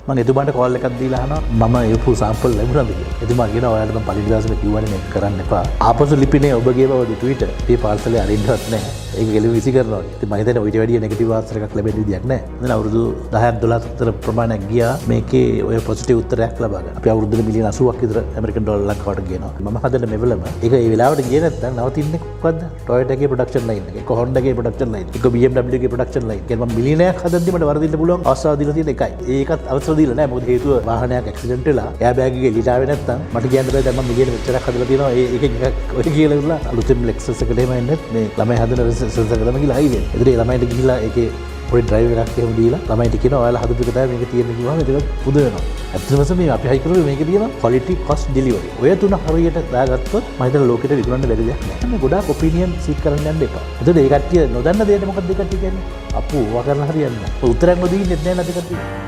මම එතුමාට කෝල් එකක් දීලා අහනවා මම ඒපු සාම්පල් ලැබුණාද කියලා. එතුමා කියනවා ඔයාලට මම පළවෙනි දවසේ කිව්වනේ මේක කරන්න එපා. ආපසු ලිපිනේ ඔබගේ බව ට්විට් මේ පාර්සලේ අරින්නවත් නැහැ. ඒක ගෙලි විසි කරනවා. ඉතින් මම හිතන්නේ ඊට වැඩිය නෙගටිව් ආන්සර් එකක් ලැබෙන්න විදියක් නැහැ. දැන් අවුරුදු 10ක් 12ක් විතර ප්‍රමාණයක් ගියා මේකේ ඔය පොසිටිව් උත්තරයක් ලබා ගන්න. අපි අවුරුද්දට මිලියන 80ක් විතර ඇමරිකන් ඩොලර් ලංකාවට ගේනවා. මම හදන මෙවලම ඒක ඒ වෙලාවට ගියේ නැත්නම් නවතින්නේ කොහොමද? Toyota එකේ ප්‍රොඩක්ෂන් ලයින් එක, එක Honda එකේ ප්‍රොඩක්ෂන් ලයින් එක, BMW එකේ ප්‍රොඩක්ෂන් ලයින්. කියන්නේ මම මිලියනයක් හදද්දි මට වරදින්න පුළුවන් අවස්ථාව දීලා තියෙන එකයි. ඒකත් අවසර දීලා නැහැ. මොකද හේතුව වාහනයක් ඇක්සිඩන්ට් වෙලා එයා බෑග් එකේ එළියට ආවේ නැත්නම් මට කියන්න බෑ දැන් මම මිලියන මෙච්චරක් හදලා තියෙනවා. ඒකෙන් එකක් ඔය කියලා ඉවරලා අලුතෙන් Lexus එකට එහෙම එන්නේ මේ ළමයි හදන Lexus එකට තමයි ගිහලා හයිවේ. ඒතරේ ළමයිට ගිහිලා ඒකේ පොඩි ඩ්‍රයිව් එකක් එහෙම දීලා ළමයිට කියනවා ඔයාලා හදපු එක තමයි මේක තියෙන්නේ කිව්වම ඒක පුදු වෙනවා. ඇත්තටම මේ අපි හයි කරුවේ මේකේ තියෙන quality cost delivery. ඔය තුන හරියට දාගත්තොත් මම හිතන ලෝකෙට විකුණන්න බැරි දෙයක් නෑ. මේ ගොඩාක් ඔපිනියන් සීක් කරන්න යන්න එපා. ඒතකොට ඒ කට්ටිය නොදන්න දෙයට මොකක්ද ඒ කට්ටිය කියන්නේ? අප්පු වා කරලා හරියන්නේ නෑ. ඔය උත්තරයක් නොදීන්නේ නැහැ නේද කට්ටිය?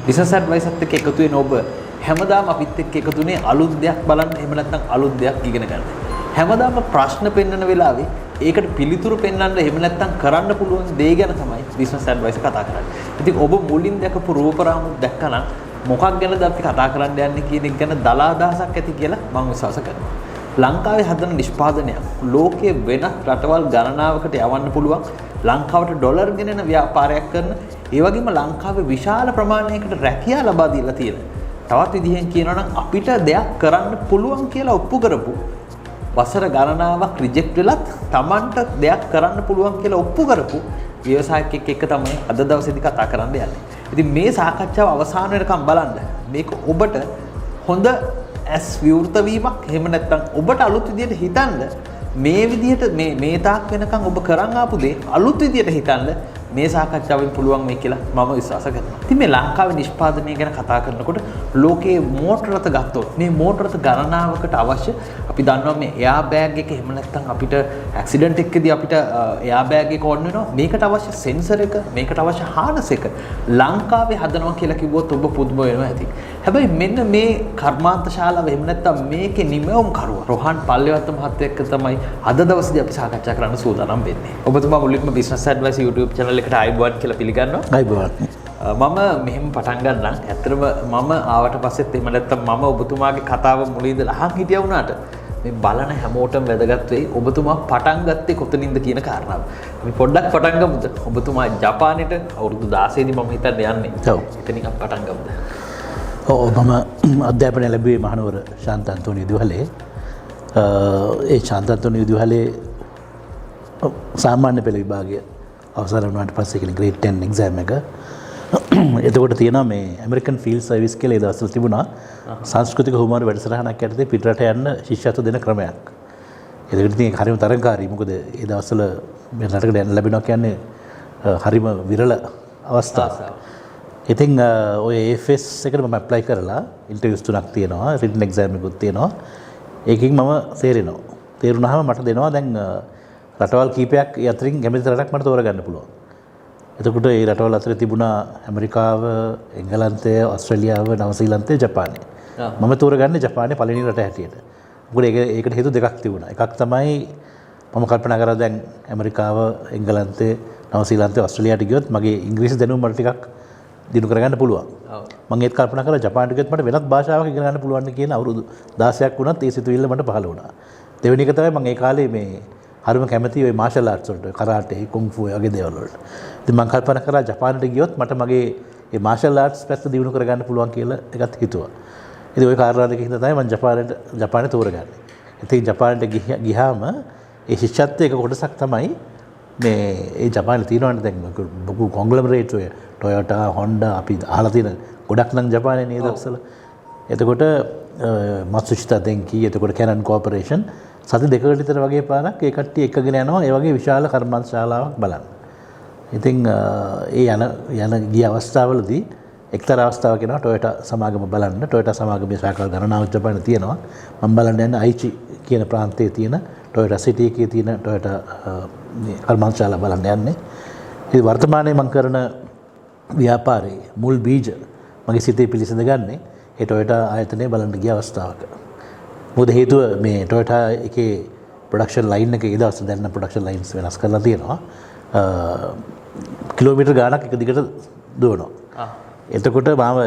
බිස්නස් ඇඩ්වයිසර්ත් එක්ක එකතු වෙන ඔබ හැමදාම අපිත් එක්ක එකතුනේ අලුත් දෙයක් බලන්න එහෙම නැත්නම් අලුත් දෙයක් ඉගෙන ගන්න. හැමදාම ප්‍රශ්න පෙන්වන වෙලාවේ ඒකට පිළිතුරු පෙන්වන්න එහෙම නැත්නම් කරන්න පුළුවන් දේ ගැන තමයි බිස්නස් ඇඩ්වයිසර් කතා කරන්නේ. ඉතින් ඔබ මුලින් දැකපු රූපරාමු දැක්කනම් මොකක් ගැනද අපි කතා කරන්න යන්නේ කියන එක ගැන දලා අදහසක් ඇති කියලා මම විශ්වාස කරනවා. ලංකාවේ හදන නිෂ්පාදනයක් ලෝකයේ වෙනත් රටවල් ගණනාවකට යවන්න පුළුවන්. ලංකාවට ඩොලර් ගෙනෙන ව්‍යාපාරයක් කරන ඒ වගේම ලංකාවේ විශාල ප්‍රමාණයකට රැකියාව ලබා දීලා තියෙන. තවත් විදිහෙන් කියනවා නම් අපිට දෙයක් කරන්න පුළුවන් කියලා ඔප්පු කරපු වසර ගණනාවක් රිජෙක්ට් වෙලත් Tamanට දෙයක් කරන්න පුළුවන් කියලා ඔප්පු කරපු ව්‍යවසායකයෙක් එක්ක තමයි අද දවසේදී කතා කරන්න යන්නේ. ඉතින් මේ සාකච්ඡාව අවසාන වෙනකම් බලන්න. මේක ඔබට හොඳ ඇස් විවෘත වීමක් එහෙම නැත්නම් ඔබට අලුත් විදියට හිතන්න මේ විදියට මේ තාක් වෙනකන් ඔබ කරන් ආපු දේ අලුත් විදියට හිතන්න මේ සාකච්ඡාවෙන් පුළුවන් මේ කියලා මම විශ්වාස කරනවා. ඉතින් මේ ලංකාවේ නිෂ්පාදනය ගැන කතා කරනකොට ලෝකයේ මෝටර රථ ගත්තොත් මේ මෝටර රථ ගණනාවකට අවශ්‍ය අපි දන්නවා මේ එයා බෑග් එක එහෙම නැත්නම් අපිට ඇක්සිඩන්ට් එකකදී අපිට එයා බෑග් එක ඕන වෙනවා. මේකට අවශ්‍ය සෙන්සර් එක, මේකට අවශ්‍ය හානස් එක ලංකාවේ හදනවා කියලා කිව්වොත් ඔබ පුදුම වෙනවා ඇති. හැබැයි මෙන්න මේ කර්මාන්ත ශාලාව එහෙම නැත්නම් මේකේ නිමවුම් කරුවා රොහන් පල්ලේවත්ත මහත්තයා එක්ක තමයි අද දවසේදී අපි සාකච්ඡා කරන්න සූදානම් වෙන්නේ. ඔබතුමා මුලින්ම බිස්නස් ඇඩ්වයිස් YouTube channel එකට ආයිබෝන් කියලා පිළිගන්නවා. ආයිබෝන්. මම මෙහෙම පටන් ගන්නම්. ඇත්තටම මම ආවට පස්සෙත් එහෙම නැත්නම් මම ඔබතුමාගේ කතාව මුලින් ඉඳලා අහන් හිටියා වුණාට මේ බලන හැමෝටම වැදගත් වෙයි ඔබතුමා පටන් ගත්තේ කොතනින්ද කියන කාරණාව. අපි පොඩ්ඩක් පටන් ගමුද? ඔබතුමා ජපානයට අවුරුදු 16 දී මම හිතන්නේ යන්නේ. ඔව්. එතනින් අපි පටන් ගමුද? ඔව් මම අධ්‍යාපනය ලැබුවේ මහනුවර ශාන්ත අන්තෝනි විදුහලේ. ඒ ශාන්ත අන්තෝනි විදුහලේ සාමාන්‍ය පෙළ විභාගය අවසන් වුණාට පස්සේ කියන grade 10 exam එක එතකොට තියෙනවා මේ ඇමරිකන් ෆීල්ඩ් සර්විස් කියලා ඒ දවස්වල තිබුණා සංස්කෘතික හුවමාරු වැඩසටහනක් යටතේ පිටරට යන්න ශිෂ්‍යත්ව දෙන ක්‍රමයක්. ඒකට ඉතින් හරිම තරංකාරී. මොකද ඒ දවස්වල මේ රටකට යන්න ලැබෙනවා කියන්නේ හරිම විරල අවස්ථාවක්. ඉතින් ඔය AFS එකට මම ඇප්ලයි කරලා ඉන්ටර්වියුස් තුනක් තියෙනවා. රිටන් එක්සෑම් එකකුත් තියෙනවා. ඒකෙන් මම තේරෙනවා. තේරුණාම මට දෙනවා දැන් රටවල් කීපයක් අතරින් කැමති රටක් මට තෝරගන්න පුළුවන්. එතකොට ඒ රටවල් අතරේ තිබුණා ඇමරිකාව, එංගලන්තය, ඕස්ට්‍රේලියාව, නවසීලන්තය, ජපානය. මම තෝරගන්නේ ජපානයේ පළවෙනි රට හැටියට. මොකද ඒකට හේතු දෙකක් තිබුණා. එකක් තමයි මම කල්පනා කරා දැන් ඇමරිකාව, එංගලන්තය, නවසීලන්තය, ඕස්ට්‍රේලියාවට ගියොත් මගේ ඉංග්‍රීසි දැනුම මට ටිකක් දිනු කරගන්න පුළුවන්. මම ඒත් කල්පනා කරා ජපානට ගියොත් මට වෙනත් භාෂාවක් ඉගෙන ගන්න පුළුවන් කියන අවුරුදු 16ක් වුණත් ඒ සිතුවිල්ල මට පහළ වුණා. දෙවෙනි එක තමයි මම ඒ කාලේ මේ හරිම කැමති ওই මාෂල් ආර්ට්ස් වලට කරාටේ, කුන්ෆු වගේ දේවල් වලට. ඉතින් මම කල්පනා කරා ජපානට ගියොත් මට මගේ මේ මාෂල් ආර්ට්ස් පැත්ත දිනු කරගන්න පුළුවන් කියලා එකත් හිතුවා. ඉතින් ওই කාරණා දෙක හින්දා තමයි මම ජපානට තෝරගන්නේ. ඉතින් ජපානට ගියාම ඒ ශිෂ්‍යත්වයේ එක කොටසක් තමයි මේ ඒ ජපානයේ තියෙනවනේ දැන් බොකු කොන්ග්ලොමරේට් ඔය Toyota, Honda අපි අහලා තියෙන ගොඩක් නම් ජපානයේ නේද අක්සල. එතකොට මත්සුචිතා දෙන්කී එතකොට කැනන් කෝපරේෂන් සති දෙකකට විතර වගේ පාරක් ඒ කට්ටිය එකගෙන යනවා ඒ වගේ විශාල කර්මාන්තශාලාවක් බලන්න. ඉතින් ඒ යන ගිය අවස්ථාවලදී එක්තරා අවස්ථාවක් වෙනවා ටොයෝටා සමාගම බලන්න. ටොයෝටා සමාගමේ ශාඛා ගණනාවක් ජපානයේ තියෙනවා. මම බලන්න යන්නේ අයිචි කියන ප්‍රාන්තයේ තියෙන ටොයෝටා සිටි එකේ තියෙන ටොයෝටා කර්මාන්තශාලා බලන්න යන්නේ. ඉතින් වර්තමානයේ මම කරන ව්‍යාපාරයේ මුල් බීජ මගේ සිතේ පිළිසඳ ගන්නේ ඒ ටොයෝටා ආයතනය බලන්න ගිය අවස්ථාවක. මොකද හේතුව මේ ටොයෝටා එකේ ප්‍රොඩක්ෂන් ලයින් එක ඒ දවස්වල දැන් ප්‍රොඩක්ෂන් ලයින්ස් වෙනස් කරලා තියෙනවා. කිලෝමීටර් ගාණක් එක දිගට දුවනවා. එතකොට මම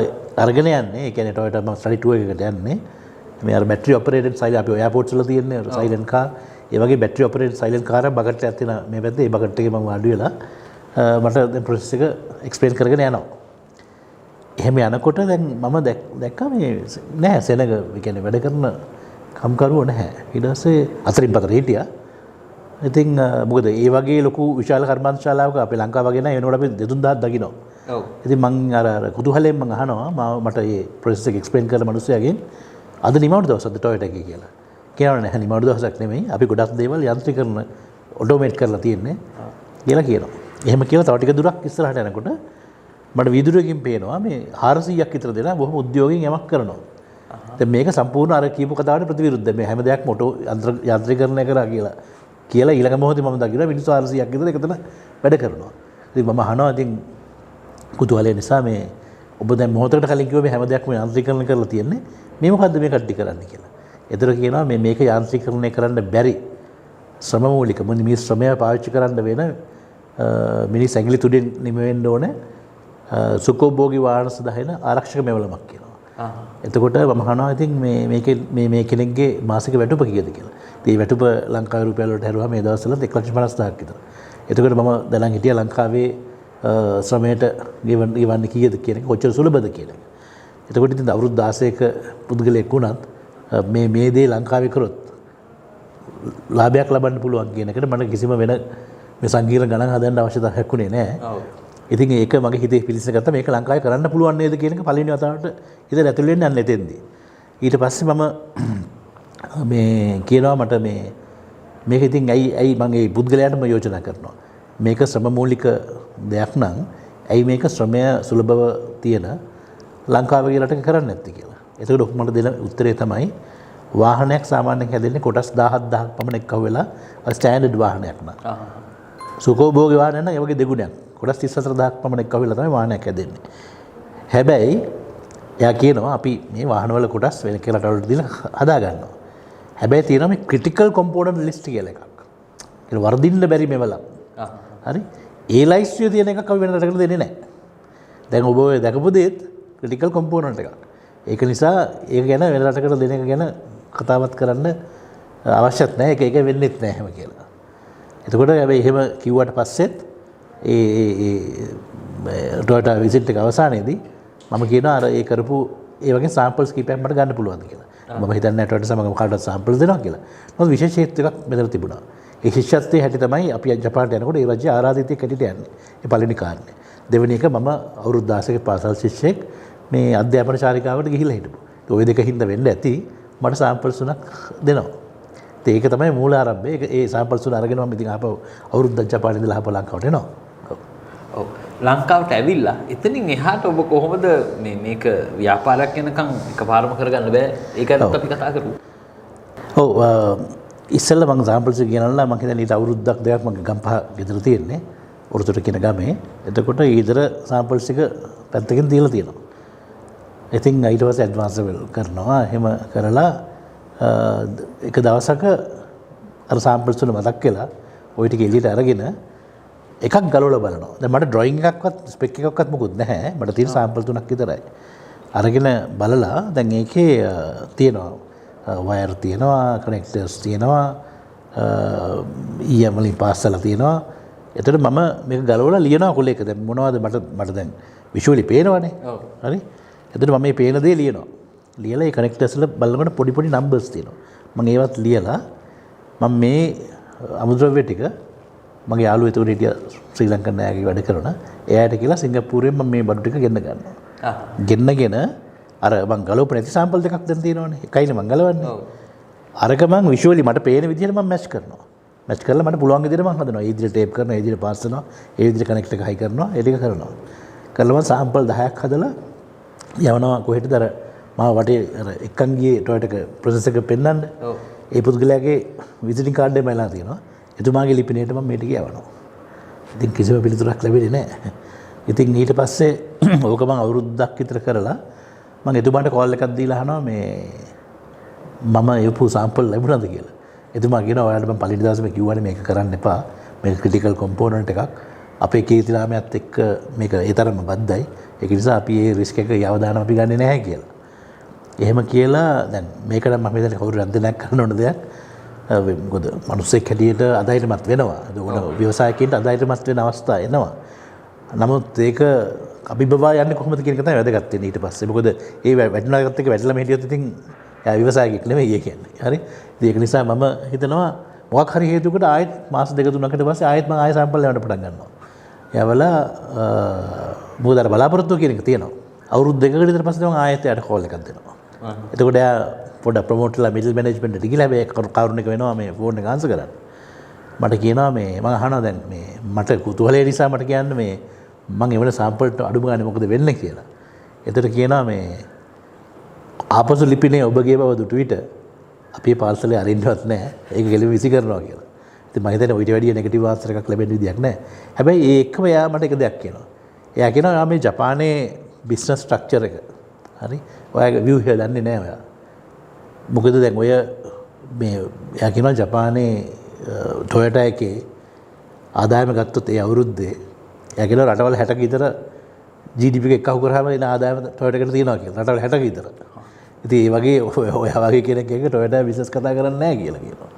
අරගෙන යන්නේ ඒ කියන්නේ ටොයෝටා මම ස්ටඩි ටුවර් එකකට යන්නේ. මේ අර බැටරි ඔපරේටඩ් සයිලන්ට් අපි එයාපෝට්ස් වල තියෙන්නේ සයිලන්ට් කාර්. ඒ වගේ බැටරි ඔපරේටඩ් සයිලන්ට් කාර් එකක් බකට් එකක් තියෙන මේ පැත්තේ ඒ බකට් එකේ මම වාඩි වෙලා මට දැන් ප්‍රොසෙස් එක එක්ස්ප්ලেইন කරගෙන යනවා. එහෙම යනකොට දැන් මම දැක්කා මේ නෑ සෙනග ඒ කියන්නේ වැඩ කරන කම්කරුවෝ නැහැ. ඊට පස්සේ අතරින් පතර හිටියා. ඉතින් මොකද ඒ වගේ ලොකු විශාල කර්මාන්තශාලාවක අපේ ලංකාව වගේ නෑ එනකොට අපි 2000ක් දකිනවා. ඔව්. ඉතින් මං අර කුතුහලයෙන් මං අහනවා මට මේ ප්‍රොසෙස් එක එක්ස්ප්ලেইন කරලා මිනිස්සයාගෙන් අද නිමවුණු දවසක්ද ටොයෝටා එකේ කියලා. කියනවා නෑ නිමවුණු දවසක් නෙමෙයි. අපි ගොඩක් දේවල් යාන්ත්‍රීකරණ ඔටෝමේට් කරලා තියෙන්නේ කියලා කියනවා. එහෙම කියලා තව ටික දුරක් ඉස්සරහට යනකොට මට වීදුරුවකින් පේනවා මේ 400ක් විතර දෙනා බොහොම උද්‍යෝගයෙන් යමක් කරනවා. දැන් මේක සම්පූර්ණ අර කියපු කතාවට ප්‍රතිවිරුද්ධයි. මේ හැම දෙයක්ම ඔටෝ යාන්ත්‍රීකරණය කරා කියලා ඊළඟ මොහොතේ මම දකිනවා මිනිස්සු 400ක් විතර එකතන වැඩ කරනවා. ඉතින් මම අහනවා ඉතින් කුතුහලය නිසා මේ ඔබ දැන් මොහොතකට කලින් කිව්වා මේ හැම දෙයක්ම යාන්ත්‍රීකරණය කරලා තියෙන්නේ. මේ මොකද්ද මේ කට්ටි කරන්නේ කියලා. ඒතර කියනවා මේක යාන්ත්‍රීකරණය කරන්න බැරි ශ්‍රම මූලික මේ ශ්‍රමය පාවිච්චි කරන්න වෙන මිනිස් ඇඟිලි තුඩෙන් නිම වෙන්න ඕනේ සුඛෝභෝගී වාහන සදායන ආරක්ෂක මෙවලමක් කියනවා. එතකොට මම අහනවා ඉතින් මේ කෙනෙක්ගේ මාසික වැටුප කීයද කියලා. ඉතින් මේ වැටුප ලංකාවේ රුපියල් වලට හැරුවා මේ දවස්වල 1,50,000ක් විතර. එතකොට මම දැනන් හිටියා ලංකාවේ ශ්‍රමයට ගෙවන්නේ කීයද කියන එක කොච්චර සුලභද කියන එක. එතකොට ඉතින් අවුරුදු 16ක පුද්ගලයෙක් වුණත් මේ දේ ලංකාවේ කරොත් ලාභයක් ලබන්න පුළුවන් කියන එකට මට කිසිම වෙන මේ සංකීර්ණ ගණන් හදන්න අවශ්‍යතාවයක් උනේ නැහැ. ඔව්. ඉතින් ඒක මගේ හිතේ පිළිසඳ ගත්තා මේක ලංකාවේ කරන්න පුළුවන් නේද කියන එක පළවෙනි වතාවට හිතට ඇතුල් වෙන්න යන්නේ එතෙන්දී. ඊට පස්සේ මම මේ කියනවා මට මේක ඉතින් ඇයි මම ඒ පුද්ගලයාටම යෝජනා කරනවා. මේක ශ්‍රම මූලික දෙයක් නම් ඇයි මේක ශ්‍රමය සුලභව තියෙන ලංකාවේ රටක කරන්නේ නැත්තේ කියලා. ඒකට මට දෙන උත්තරේ තමයි වාහනයක් සාමාන්‍යයෙන් හැදෙන්නේ කොටස් 17000ක් පමණ එක්ක වෙලා ස්ටෑන්ඩඩ් වාහනයක් න ะ. සුඛෝභෝගී වාහනයක් නම් ඒ වගේ දෙගුණයක්. කොටස් 34000ක් පමණ එක්ක වෙලා තමයි වාහනයක් හැදෙන්නේ. හැබැයි එයා කියනවා අපි මේ වාහනවල කොටස් වෙන කෙලට වලට දීලා හදා ගන්නවා. හැබැයි තියෙනවා මේ ක්‍රිටිකල් කොම්පෝනන්ට් ලිස්ට් කියලා එකක්. ඒක වර්ධින්න බැරි මෙවලම්. හරි. ඒ ලයිස්ට්ිය තියෙන එකක් අපි වෙන රටකට දෙන්නේ නැහැ. දැන් ඔබ ඔය දැකපු දේත් ක්‍රිටිකල් කොම්පෝනන්ට් එකක්. ඒක නිසා ඒක ගැන වෙන රටකට දෙන එක ගැන කතාවත් කරන්න අවශ්‍යත් නැහැ. ඒක වෙන්නේත් නැහැ හැම කියලා. එතකොට හැබැයි එහෙම කිව්වට පස්සෙත් ටොයෝටා විසිට් එක අවසානයේදී මම කියනවා අර ඒ කරපු ඒ වගේ සැම්පල්ස් කීපයක් මට ගන්න පුළුවන්ද කියලා. මම හිතන්නේ ටොයෝටා සමග කාටවත් සැම්පල්ස් දෙනවා කියලා. මොකද විශේෂ හේතු එකක් මෙතන තිබුණා. ඒ ශිෂ්‍යත්වයේ හැටි තමයි අපි ජපානට යනකොට ඒ රජ්‍ය ආරාධිතයෙක් හැටියට යන්නේ. ඒ පළවෙනි කාරණේ. දෙවෙනි එක මම අවුරුදු 16ක පාසල් ශිෂ්‍යෙක් මේ අධ්‍යාපන ශාලිකාවට ගිහිල්ලා හිටපු. ඔය දෙක හින්දා වෙන්න ඇති මට සැම්පල්ස් තුනක් දෙනවා. ඒක තමයි මූල ආරම්භය. ඒ සැම්පල්ස් තුන අරගෙන මම ඉතින් ආපහු අවුරුද්දක් ජපානයේ ඉඳලා ආපහු ලංකාවට එනවා. ඔව්. ලංකාවට ඇවිල්ලා එතනින් එහාට ඔබ කොහොමද මේක ව්‍යාපාරයක් වෙනකන් එකපාරම කරගන්න බෑ. ඒකත් අපි කතා කරමු. ඔව් ඉස්සෙල්ලා මම සැම්පල්ස් ගෙනල්ලා මම හිතන්නේ ඊට අවුරුද්දක් දෙකක් මම ගම්පහ ගෙදර තියෙන්නේ. උරුතට කියන ගමේ. එතකොට ඊදර සැම්පල්ස් එක පැත්තකින් දීලා තියෙනවා. ඉතින් ඊට පස්සේ ඇඩ්වාන්ස් ලෙවල් කරනවා. එහෙම කරලා එක දවසක අර සැම්පල්ස් තුන මතක් වෙලා ওই ටික එළියට අරගෙන එකක් ගලවලා බලනවා. දැන් මට ඩ්‍රොයින් එකක්වත් ස්පෙක් එකක්වත් මොකුත් නැහැ. මට තියෙන සැම්පල් තුනක් විතරයි. අරගෙන බලලා දැන් ඒකේ තියෙනවා වයර් තියෙනවා, කනෙක්ටර්ස් තියෙනවා, EM වලින් පාස්සලා තියෙනවා. එතකොට මම මේක ගලවලා ලියනවා කොලේක. දැන් මොනවද මට දැන් විෂුවලි පේනවනේ. ඔව්. හරි. එතකොට මම මේ පේන දේ ලියනවා. ලියලා ඒ කනෙක්ටර්ස් වල බලනකොට පොඩි පොඩි නම්බර්ස් තියෙනවා. මම ඒවත් ලියලා මම මේ අමුද්‍රව්‍ය ටික මගේ යාළුවෝ එතකොට හිටියා ශ්‍රී ලංකන් නෑගේ වැඩ කරන. එයාට කියලා සිංගප්පූරුවෙන් මම මේ බඩු ටික ගෙන්න ගන්නවා. ගෙන්නගෙන අර මං ගලවපු නැති සාම්පල් දෙකක් දැන් තියෙනවනේ. එකයිනේ මං ගලවන්නේ. ඔව්. අරක මං විෂුවලි මට පේන විදිහට මම මැච් කරනවා. මැච් කරලා මට පුළුවන් විදිහට මං හදනවා. ඒ විදිහට ටේප් කරනවා, ඒ විදිහට පාස් කරනවා, ඒ විදිහට කනෙක්ට් එක හයි කරනවා, ඒ ටික කරනවා. කරලා මං සාම්පල් 10ක් හදලා යවනවා කොහෙටද අර මාව වටේ අර එක්කන් ගියේ ටොයට් එක ප්‍රොසෙස් එක පෙන්නන්න. ඔව්. ඒ පුද්ගලයාගේ විසිටින් කාඩ් එක මයිලා තියෙනවා. එතුමාගේ ලිපිණයට මම මේ ටික යවනවා. ඉතින් කිසිම පිළිතුරක් ලැබෙන්නේ නැහැ. ඉතින් ඊට පස්සේ ඕක මම අවුරුද්දක් විතර කරලා මම එතුමාට කෝල් එකක් දීලා අහනවා මේ මම යපු සාම්පල් ලැබුණාද කියලා. එතුමා කියනවා ඔයාලට මම පළවෙනි දවසේ මේ කිව්වනේ මේක කරන්න එපා. මේක ක්‍රිටිකල් කොම්පෝනන්ට් එකක්. අපේ කීර්තිනාමයත් එක්ක මේක ඒ තරම්ම බද්දයි. ඒක නිසා අපි මේ රිස්ක් එක යවදානම් අපි ගන්නෙ නැහැ කියලා. එහෙම කියලා දැන් මේක නම් මම හිතන්නේ කවුරු රන්දනයක් කරන්න ඕන දෙයක්. මොකද මිනිස්සෙක් හැටියට අදායිටමත් වෙනවා. ඒක ව්‍යවසායකයින්ට අදායිටමත් වෙන අවස්ථා එනවා. නමුත් ඒක අභිබවා යන්නේ කොහොමද කියන එක තමයි වැදගත් වෙන්නේ ඊට පස්සේ. මොකද ඒ වැටුණාගත් එක වැටලම හිටියොත් ඉතින් එයා ව්‍යවසායකෙක් නෙමෙයි ඒ කියන්නේ. හරි. ඉතින් ඒක නිසා මම හිතනවා මොකක් හරි හේතුවකට ආයෙත් මාස දෙක තුනකට පස්සේ ආයෙත් මම ආයෙ සැම්පල් යවන්න පටන් ගන්නවා. යවලා මොකද අර බලාපොරොත්තු කියන එක තියෙනවා. අවුරුදු දෙකකට විතර පස්සේ මම ආයෙත් එයාට කෝල් එකක් දෙනවා. එතකොට එයා පොඩ්ඩක් ප්‍රොමෝටර්ලා මිඩල් මැනේජ්මන්ට් එකට ගිහලා මේ කරුණ එක වෙනවා මේ ෆෝන් එක ආන්සර් කරන්න. මට කියනවා මේ මම අහනවා දැන් මේ මට කුතුහලය නිසා මට කියන්න මේ මම එවන සාම්පල්ට අඩුම ගානේ මොකද වෙන්නේ කියලා. එතකොට කියනවා මේ ආපසු ලිපිනේ ඔබගේ බව දුටුවිට අපේ පාර්සලේ අරින්නවත් නැහැ. ඒක ගෙලිම විසි කරනවා කියලා. ඉතින් මම හිතන්නේ ඔයිට වැඩිය නෙගටිව් ආන්සර් එකක් ලැබෙන්න විදියක් නැහැ. හැබැයි ඒ එක්කම එයා මට එක දෙයක් කියනවා. එයා කියනවා යා මේ ජපානයේ බිස්නස් ස්ට්‍රක්චර් එක. හරි. ඔයාගේ view එක දන්නේ නැහැ ඔයා. මොකද දැන් ඔය මේ එයා කියනවා ජපානයේ ටොයෝටා එකේ ආදායම ගත්තොත් ඒ අවුරුද්දේ එයා කියනවා රටවල් 60ක විතර GDP එක එක්කහු කරාම එන ආදායම ටොයෝටා එකට තියෙනවා කියලා. රටවල් 60ක විතර. ඉතින් ඒ වගේ ඔයා වගේ කෙනෙක් එක ටොයෝටා බිස්නස් කතා කරන්නේ නැහැ කියලා කියනවා.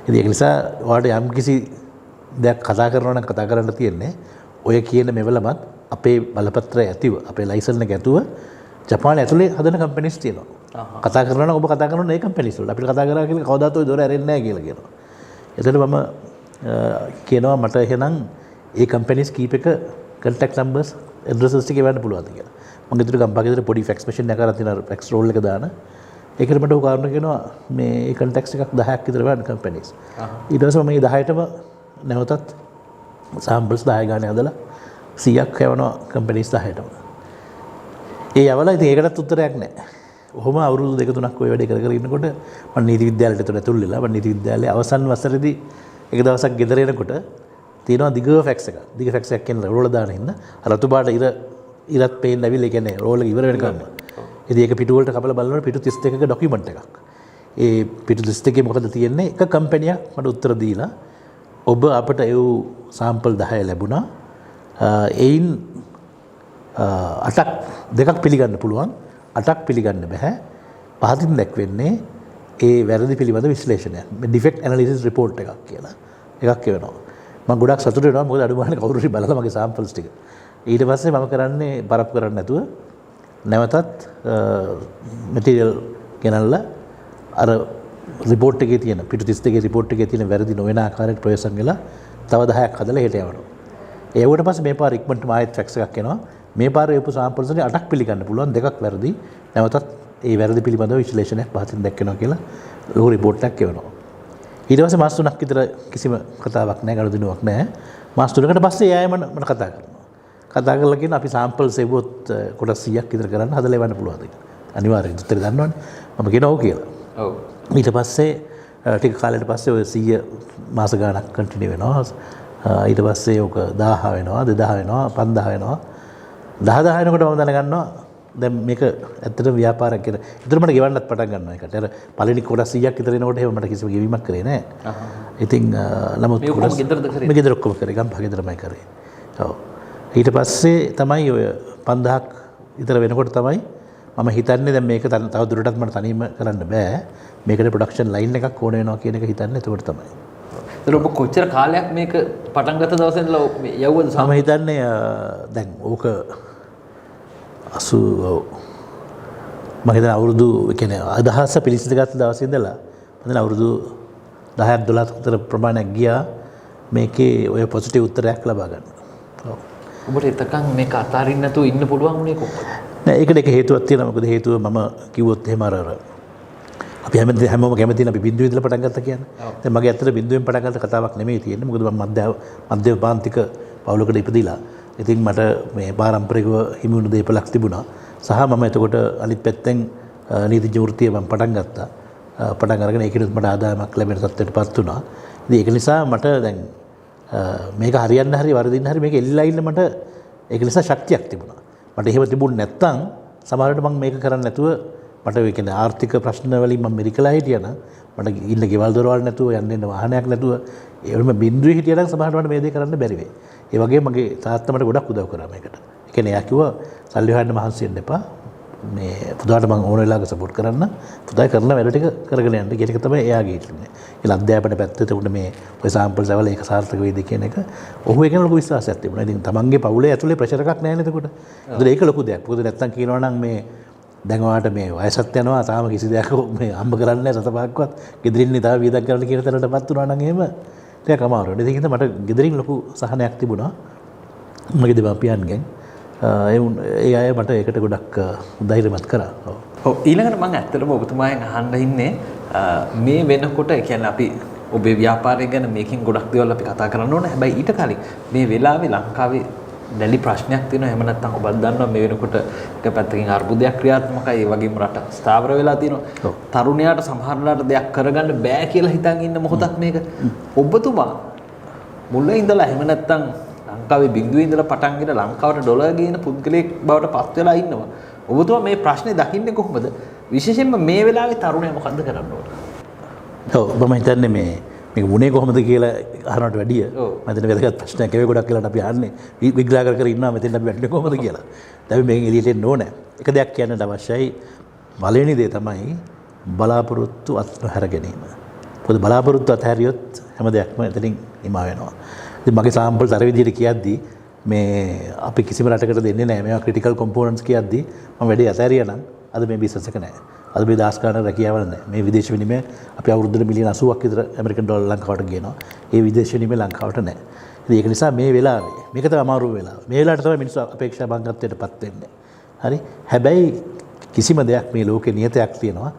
ඉතින් ඒක නිසා ඔයාලට යම් කිසි දෙයක් කතා කරනවා නම් කතා කරන්න තියෙන්නේ ඔය කියන මෙවලමත් අපේ බලපත්‍රය ඇතිව අපේ ලයිසන් එක ඇතුව ජපානය ඇතුලේ හදන කම්පැනිස් තියෙනවා. කතා කරනවා නම් ඔබ කතා කරනවා මේ කම්පැනිස් වල. අපිට කතා කරා කියලා කවදාත් ඔය දොර ඇරෙන්නේ නැහැ කියලා කියනවා. එතකොට මම කියනවා මට එහෙනම් ඒ කම්පැනිස් කීප එක කන්ටැක්ට් නම්බර්ස් ඇඩ්‍රසස් ටික එවන්න පුළුවන්ද කියලා. මම ගෙදර ගම්පහ ගෙදර පොඩි ෆැක්ස් මැෂින් එකක් අරන් තියෙනවා ෆැක්ස් රෝල් එක දාන. ඒකට මට උකාරණ කියනවා මේ ඒ කන්ටැක්ට්ස් එකක් 10ක් විතර වань කම්පැනිස්. ඊට පස්සේ මම මේ 10ටම නැවතත් සාම්පල්ස් 10 ගානේ හදලා 100ක් යවනවා කම්පැනිස් 10ටම. ඒ යවලා ඉතින් ඒකටත් උත්තරයක් නැහැ. ඔහොම අවුරුදු දෙක තුනක් ওই වැඩේ කර කර ඉන්නකොට මම නීති විද්‍යාලයට ඇතුල් වෙලා මම නීති විද්‍යාලයේ අවසන් වසරේදී එක දවසක් ගෙදර එනකොට තියෙනවා දිග ෆැක්ස් එකක්. දිග ෆැක්ස් එකක් කියන රෝල දාන හින්දා අර රතු පාට ඉරත් පේන්න ඇවිල්ලා ඒ කියන්නේ රෝල එක ඉවර වෙනකම්. ඉතින් ඒක පිටු වලට කපලා බලනකොට පිටු 32ක ඩොකියුමන්ට් එකක්. ඒ පිටු 32 මොකද තියෙන්නේ? එක කම්පැනියක් මට උත්තර දීලා ඔබ අපට ඒ සාම්පල් 10 ලැබුණා. එයින් 8ක් දෙකක් පිළිගන්න පුළුවන්. 8ක් පිළිගන්න බෑ. පහතින් දැක්වෙන්නේ ඒ වැරදි පිළිබඳ විශ්ලේෂණයක්. මේ ඩිෆෙක්ට් ඇනලිසිස් රිපෝට් එකක් කියලා. එකක් එවනවා. මම ගොඩක් සතුටු වෙනවා මොකද අඩුමහනේ කවුරු හරි බලලා මගේ සාම්පල්ස් ටික. ඊට පස්සේ මම කරන්නේ බරප් කරන්නේ නැතුව නැවතත් මැටීරියල් ගෙනල්ලා අර රිපෝට් එකේ තියෙන පිටු 32 රිපෝට් එකේ තියෙන වැරදි නොවන ආකාරයට ප්‍රොසෙස් කරලා තව 10ක් හදලා හෙට යවනවා. ඒ වුණාට පස්සේ මේ පාර ඉක්මනට ආයෙත් ෆැක්ස් එකක් එනවා. මේ පාර යපු සාම්පල්ස් වලින් 8ක් පිළිගන්න පුළුවන් දෙකක් වැරදි. නැවතත් ඒ වැරදි පිළිබඳව විශ්ලේෂණයක් පහතින් දැක්කනවා කියලා ලොකු රිපෝට් එකක් එවනවා. ඊට පස්සේ මාස 3ක් විතර කිසිම කතාවක් නැහැ, ගනුදෙනුවක් නැහැ. මාස 3කට පස්සේ එයා මට කතා කරනවා. කතා කරලා කියන අපි සාම්පල්ස් එවුවොත් කොටස් 100ක් විතර කරන්න හදලා එවන්න පුළුවන්ද කියලා. අනිවාර්යෙන් උත්තර දන්නවනේ. මම කියනවා ඔව් කියලා. ඔව්. ඊට පස්සේ ටික කාලෙකට පස්සේ ඔය 100 මාස ගාණක් කන්ටිනියු වෙනවා. ඊට පස්සේ ඔක 1000 වෙනවා, 2000 වෙනවා, 5000 වෙනවා. 10,000 වෙනකොට මම දැනගන්නවා දැන් මේක ඇත්තටම ව්‍යාපාරයක් කියලා. ඒතර මට ගෙවන්නත් පටන් ගන්නවා ඒකට. අර පළවෙනි කොටස් 100ක් විතර එනකොට එහෙම මට කිසිම ගෙවීමක් කරේ නැහැ. ඉතින් නමුත් කොටස් මේ ගෙදර ඔක්කොම කරේ. ගම්පහ ගෙදරමයි කරේ. ඔව්. ඊට පස්සේ තමයි ඔය 5000ක් විතර වෙනකොට තමයි මම හිතන්නේ දැන් මේක තව දුරටත් මට තනියම කරන්න බෑ. මේකට ප්‍රොඩක්ෂන් ලයින් එකක් ඕන වෙනවා කියන එක හිතන්නේ එතකොට තමයි. ඒතර ඔබ කොච්චර කාලයක් මේක පටන් ගත්ත දවසේ ඉඳලා යවුවද? මම හිතන්නේ දැන් ඕක 80 මම හිතන්නේ අවුරුදු කියන්නේ අදහස පිළිසිඳ ගත්ත දවසේ ඉඳලා මම හිතන්නේ අවුරුදු 10ක් 12ක් විතර ප්‍රමාණයක් ගියා මේකේ ඔය පොසිටිව් උත්තරයක් ලබා ගන්න. ඔව්. ඔබට එතකන් මේක අතාරින්න නැතුව ඉන්න පුළුවන් වුණේ කොහොමද? නෑ ඒකට එක හේතුවක් තියෙනවා. මොකද හේතුව මම කිව්වොත් එහෙම අර අපි හැමෝම කැමතින අපි බිඳුවේ ඉඳලා පටන් ගත්තා කියන්නේ. දැන් මගේ ඇත්තට බිඳුවෙන් පටන් ගත්ත කතාවක් නෙමෙයි තියෙන්නේ. මොකද මම මධ්‍යම පාන්තික පවුලකට ඉපදිලා. ඉතින් මට මේ පාරම්පරිකව හිමි වුණු දේපලක් තිබුණා. සහ මම එතකොට අනිත් පැත්තෙන් නීතිඥ වෘත්තිය මම පටන් ගත්තා. පටන් අරගෙන ඒකෙනුත් මට ආදායමක් ලැබෙන තත්ත්වයටපත් වුණා. ඉතින් ඒක නිසා මට දැන් මේක හරියන්න හරි වරදින්න හරි මේක එල්ලලා ඉන්න මට ඒක නිසා ශක්තියක් තිබුණා. මට එහෙම තිබුණ නැත්තම් සමහරවිට මම මේක කරන්නේ නැතුව මට ඒ කියන්නේ ආර්ථික ප්‍රශ්න වලින් මම මෙරිකලා හිටියනම් මට ඉන්න ගෙවල් දොරවල් නැතුව යන්න වාහනයක් නැතුව ඒ වගේම බින්දුවේ හිටියනම් සමහරවිට මට මේ දේ කරන්න බැරි වෙයි. ඒ වගේම මගේ තාත්තා මට ගොඩක් උදව් කරා මේකට. ඒ කියන්නේ එයා කිව්වා සල්ලි හොයන්න මහන්සි වෙන්න එපා. මේ පුතාට මම ඕන වෙලාවක සපෝට් කරන්න. පුතා කරන වැඩ ටික කරගෙන යන්න කියන එක තමයි එයාගේ ඉන්නේ. ඒ අධ්‍යාපන පැත්තේ උඩ මේ ඔය සාම්පල් සවල ඒක සාර්ථක වේද කියන එක ඔහු එක ලොකු විශ්වාසයක් තිබුණා. ඉතින් තමන්ගේ පවුලේ ඇතුලේ ප්‍රෙෂර් එකක් නැහැ නේද එතකොට. ඒක ලොකු දෙයක්. මොකද නැත්තම් කියනවා නම් මේ දැන් ඔයාලට මේ වයසත් යනවා තාම කිසි දෙයක් මේ හම්බ කරන්නේ නැහැ සතපහක්වත් ගෙදරින් තාම වියදම් කරන්න කියන තරමටපත් වුණා නම් එහෙම ටිකක් අමාරුයි. ඒ හින්දා මට ගෙදරින් ලොකු සහනයක් තිබුණා. මගේ දෙමාපියන්ගෙන් ඒ අය මට ඒකට ගොඩක් ධෛර්යමත් කරා. ඔව් ඊළඟට මම ඇත්තටම ඔබතුමාගෙන් අහන්න ඉන්නේ මේ වෙනකොට ඒ කියන්නේ අපි ඔබේ ව්‍යාපාරය ගැන මේකෙන් ගොඩක් දේවල් අපි කතා කරන්න ඕනේ. හැබැයි ඊට කලින් මේ වෙලාවේ ලංකාවේ දැඩි ප්‍රශ්නයක් තියෙනවා. එහෙම නැත්නම් ඔබත් දන්නවා මේ වෙනකොට එක පැත්තකින් අර්බුදයක් ක්‍රියාත්මකයි. ඒ වගේම රට ස්ථාවර වෙලා තියෙනවා. තරුණයාට සමහරලාට දෙයක් කරගන්න බෑ කියලා හිතන් ඉන්න මොහොතක් මේක. ඔබතුමා මුලින් ඉඳලා එහෙම නැත්නම් ලංකාවේ බිඳුවේ ඉඳලා පටන් ගෙන ලංකාවට ඩොලර් ගේන පුද්ගලයෙක් බවට පත් වෙලා ඉන්නවා. ඔබතුමා මේ ප්‍රශ්නේ දකින්නේ කොහොමද? විශේෂයෙන්ම මේ වෙලාවේ තරුණයා මොකද්ද කරන්න ඕන? ඔව් මම හිතන්නේ මේක වුණේ කොහොමද කියලා අහනවට වැඩිය මම හිතන්නේ වැදගත් ප්‍රශ්නයක් ඒක ගොඩක් කියලා අපි අහන්නේ විග්‍රහ කර ඉන්නවා මෙතෙන් අපි වැටෙන්නේ කොහොමද කියලා. දැන් මේකෙන් එළියට එන්න ඕනේ. එක දෙයක් කියන්නට අවශ්‍යයි. පළවෙනි දේ තමයි බලාපොරොත්තු අත්හැර ගැනීම. මොකද බලාපොරොත්තු අත්හැරියොත් හැම දෙයක්ම එතනින් හිමා වෙනවා. ඉතින් මගේ සාම්පල් අර විදිහට කියද්දි මේ අපි කිසිම රටකට දෙන්නේ නැහැ. මේවා ක්‍රිටිකල් කොම්පෝනන්ට්ස් කියද්දි මම වැඩි අතහැරියා නම් අද මේ බිස්නස් එක නැහැ. අද මේ දාස් ගන්න රැකියාවල නැහැ. මේ විදේශ විනිමය අපි අවුරුද්දට මිලියන 80ක් විතර ඇමරිකන් ඩොලර් ලංකාවට ගේනවා. ඒ විදේශ විනිමය ලංකාවට නැහැ. ඉතින් ඒක නිසා මේ වෙලාවේ මේක තමයි අමාරු වෙලාව. මේ වෙලාවට තමයි මිනිස්සු අපේක්ෂා බංගත්වයටපත් වෙන්නේ. හරි? හැබැයි කිසිම දෙයක් මේ ලෝකේ නියතයක් තියෙනවා.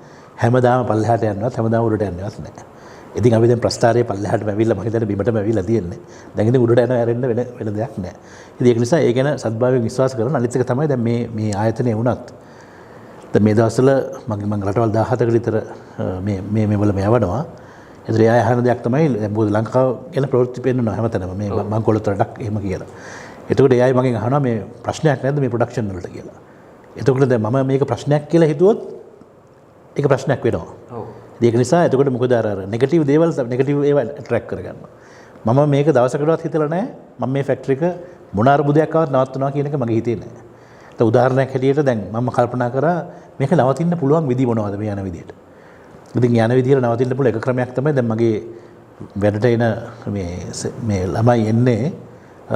හැමදාම පල්ලෙහාට යන්නවත් හැමදාම උඩට යන්නවත් නැහැ. ඉතින් අපි දැන් ප්‍රස්ථාරයේ පල්ලෙහාට මැවිලා මම හිතන්නේ බිමටම ඇවිල්ලා තියෙන්නේ. දැන් ඉතින් උඩට යනවා ඇරෙන්න වෙන දෙයක් නැහැ. ඉතින් ඒක නිසා ඒ ගැන සත්භාවයෙන් විශ්වාස කරන අනිත් එක තමයි දැන් මේ ආයතනය වුණත් දැන් මේ දවස්වල මම රටවල් 17කට විතර මේ වල යවනවා. ඒතර ඒ අය අහන දෙයක් තමයි මොකද ලංකාව ගැන ප්‍රවෘත්ති පෙන්නනවා හැමතැනම මේ මංකොල්ලොත් රටක් එහෙම කියලා. එතකොට ඒ අය මගෙන් අහනවා මේ ප්‍රශ්නයක් නැද්ද මේ ප්‍රොඩක්ෂන් වලට කියලා. එතකොට දැන් මම මේක ප්‍රශ්නයක් කියලා හිතුවොත් ඒක ප්‍රශ්නයක් වෙනවා. ඔව්. ඒක නිසා එතකොට මොකද අර නෙගටිව් දේවල් නෙගටිව් ඒවා ඇට්‍රැක්ට් කරගන්නවා. මම මේක දවසකටවත් හිතලා නැහැ මම මේ ෆැක්ටරි එක මොන අරුබුදයක් ආවත් නවත්වනවා කියන එක මගේ හිතේ නැහැ. ඒ උදාහරණයක් හැටියට දැන් මම කල්පනා කරා මේක නවතින්න පුළුවන් විදි මොනවද මේ යන විදියට. ඉතින් යන විදියට නවතින්න පුළුවන් එක ක්‍රමයක් තමයි දැන් මගේ වැඩට එන මේ ළමයි එන්නේ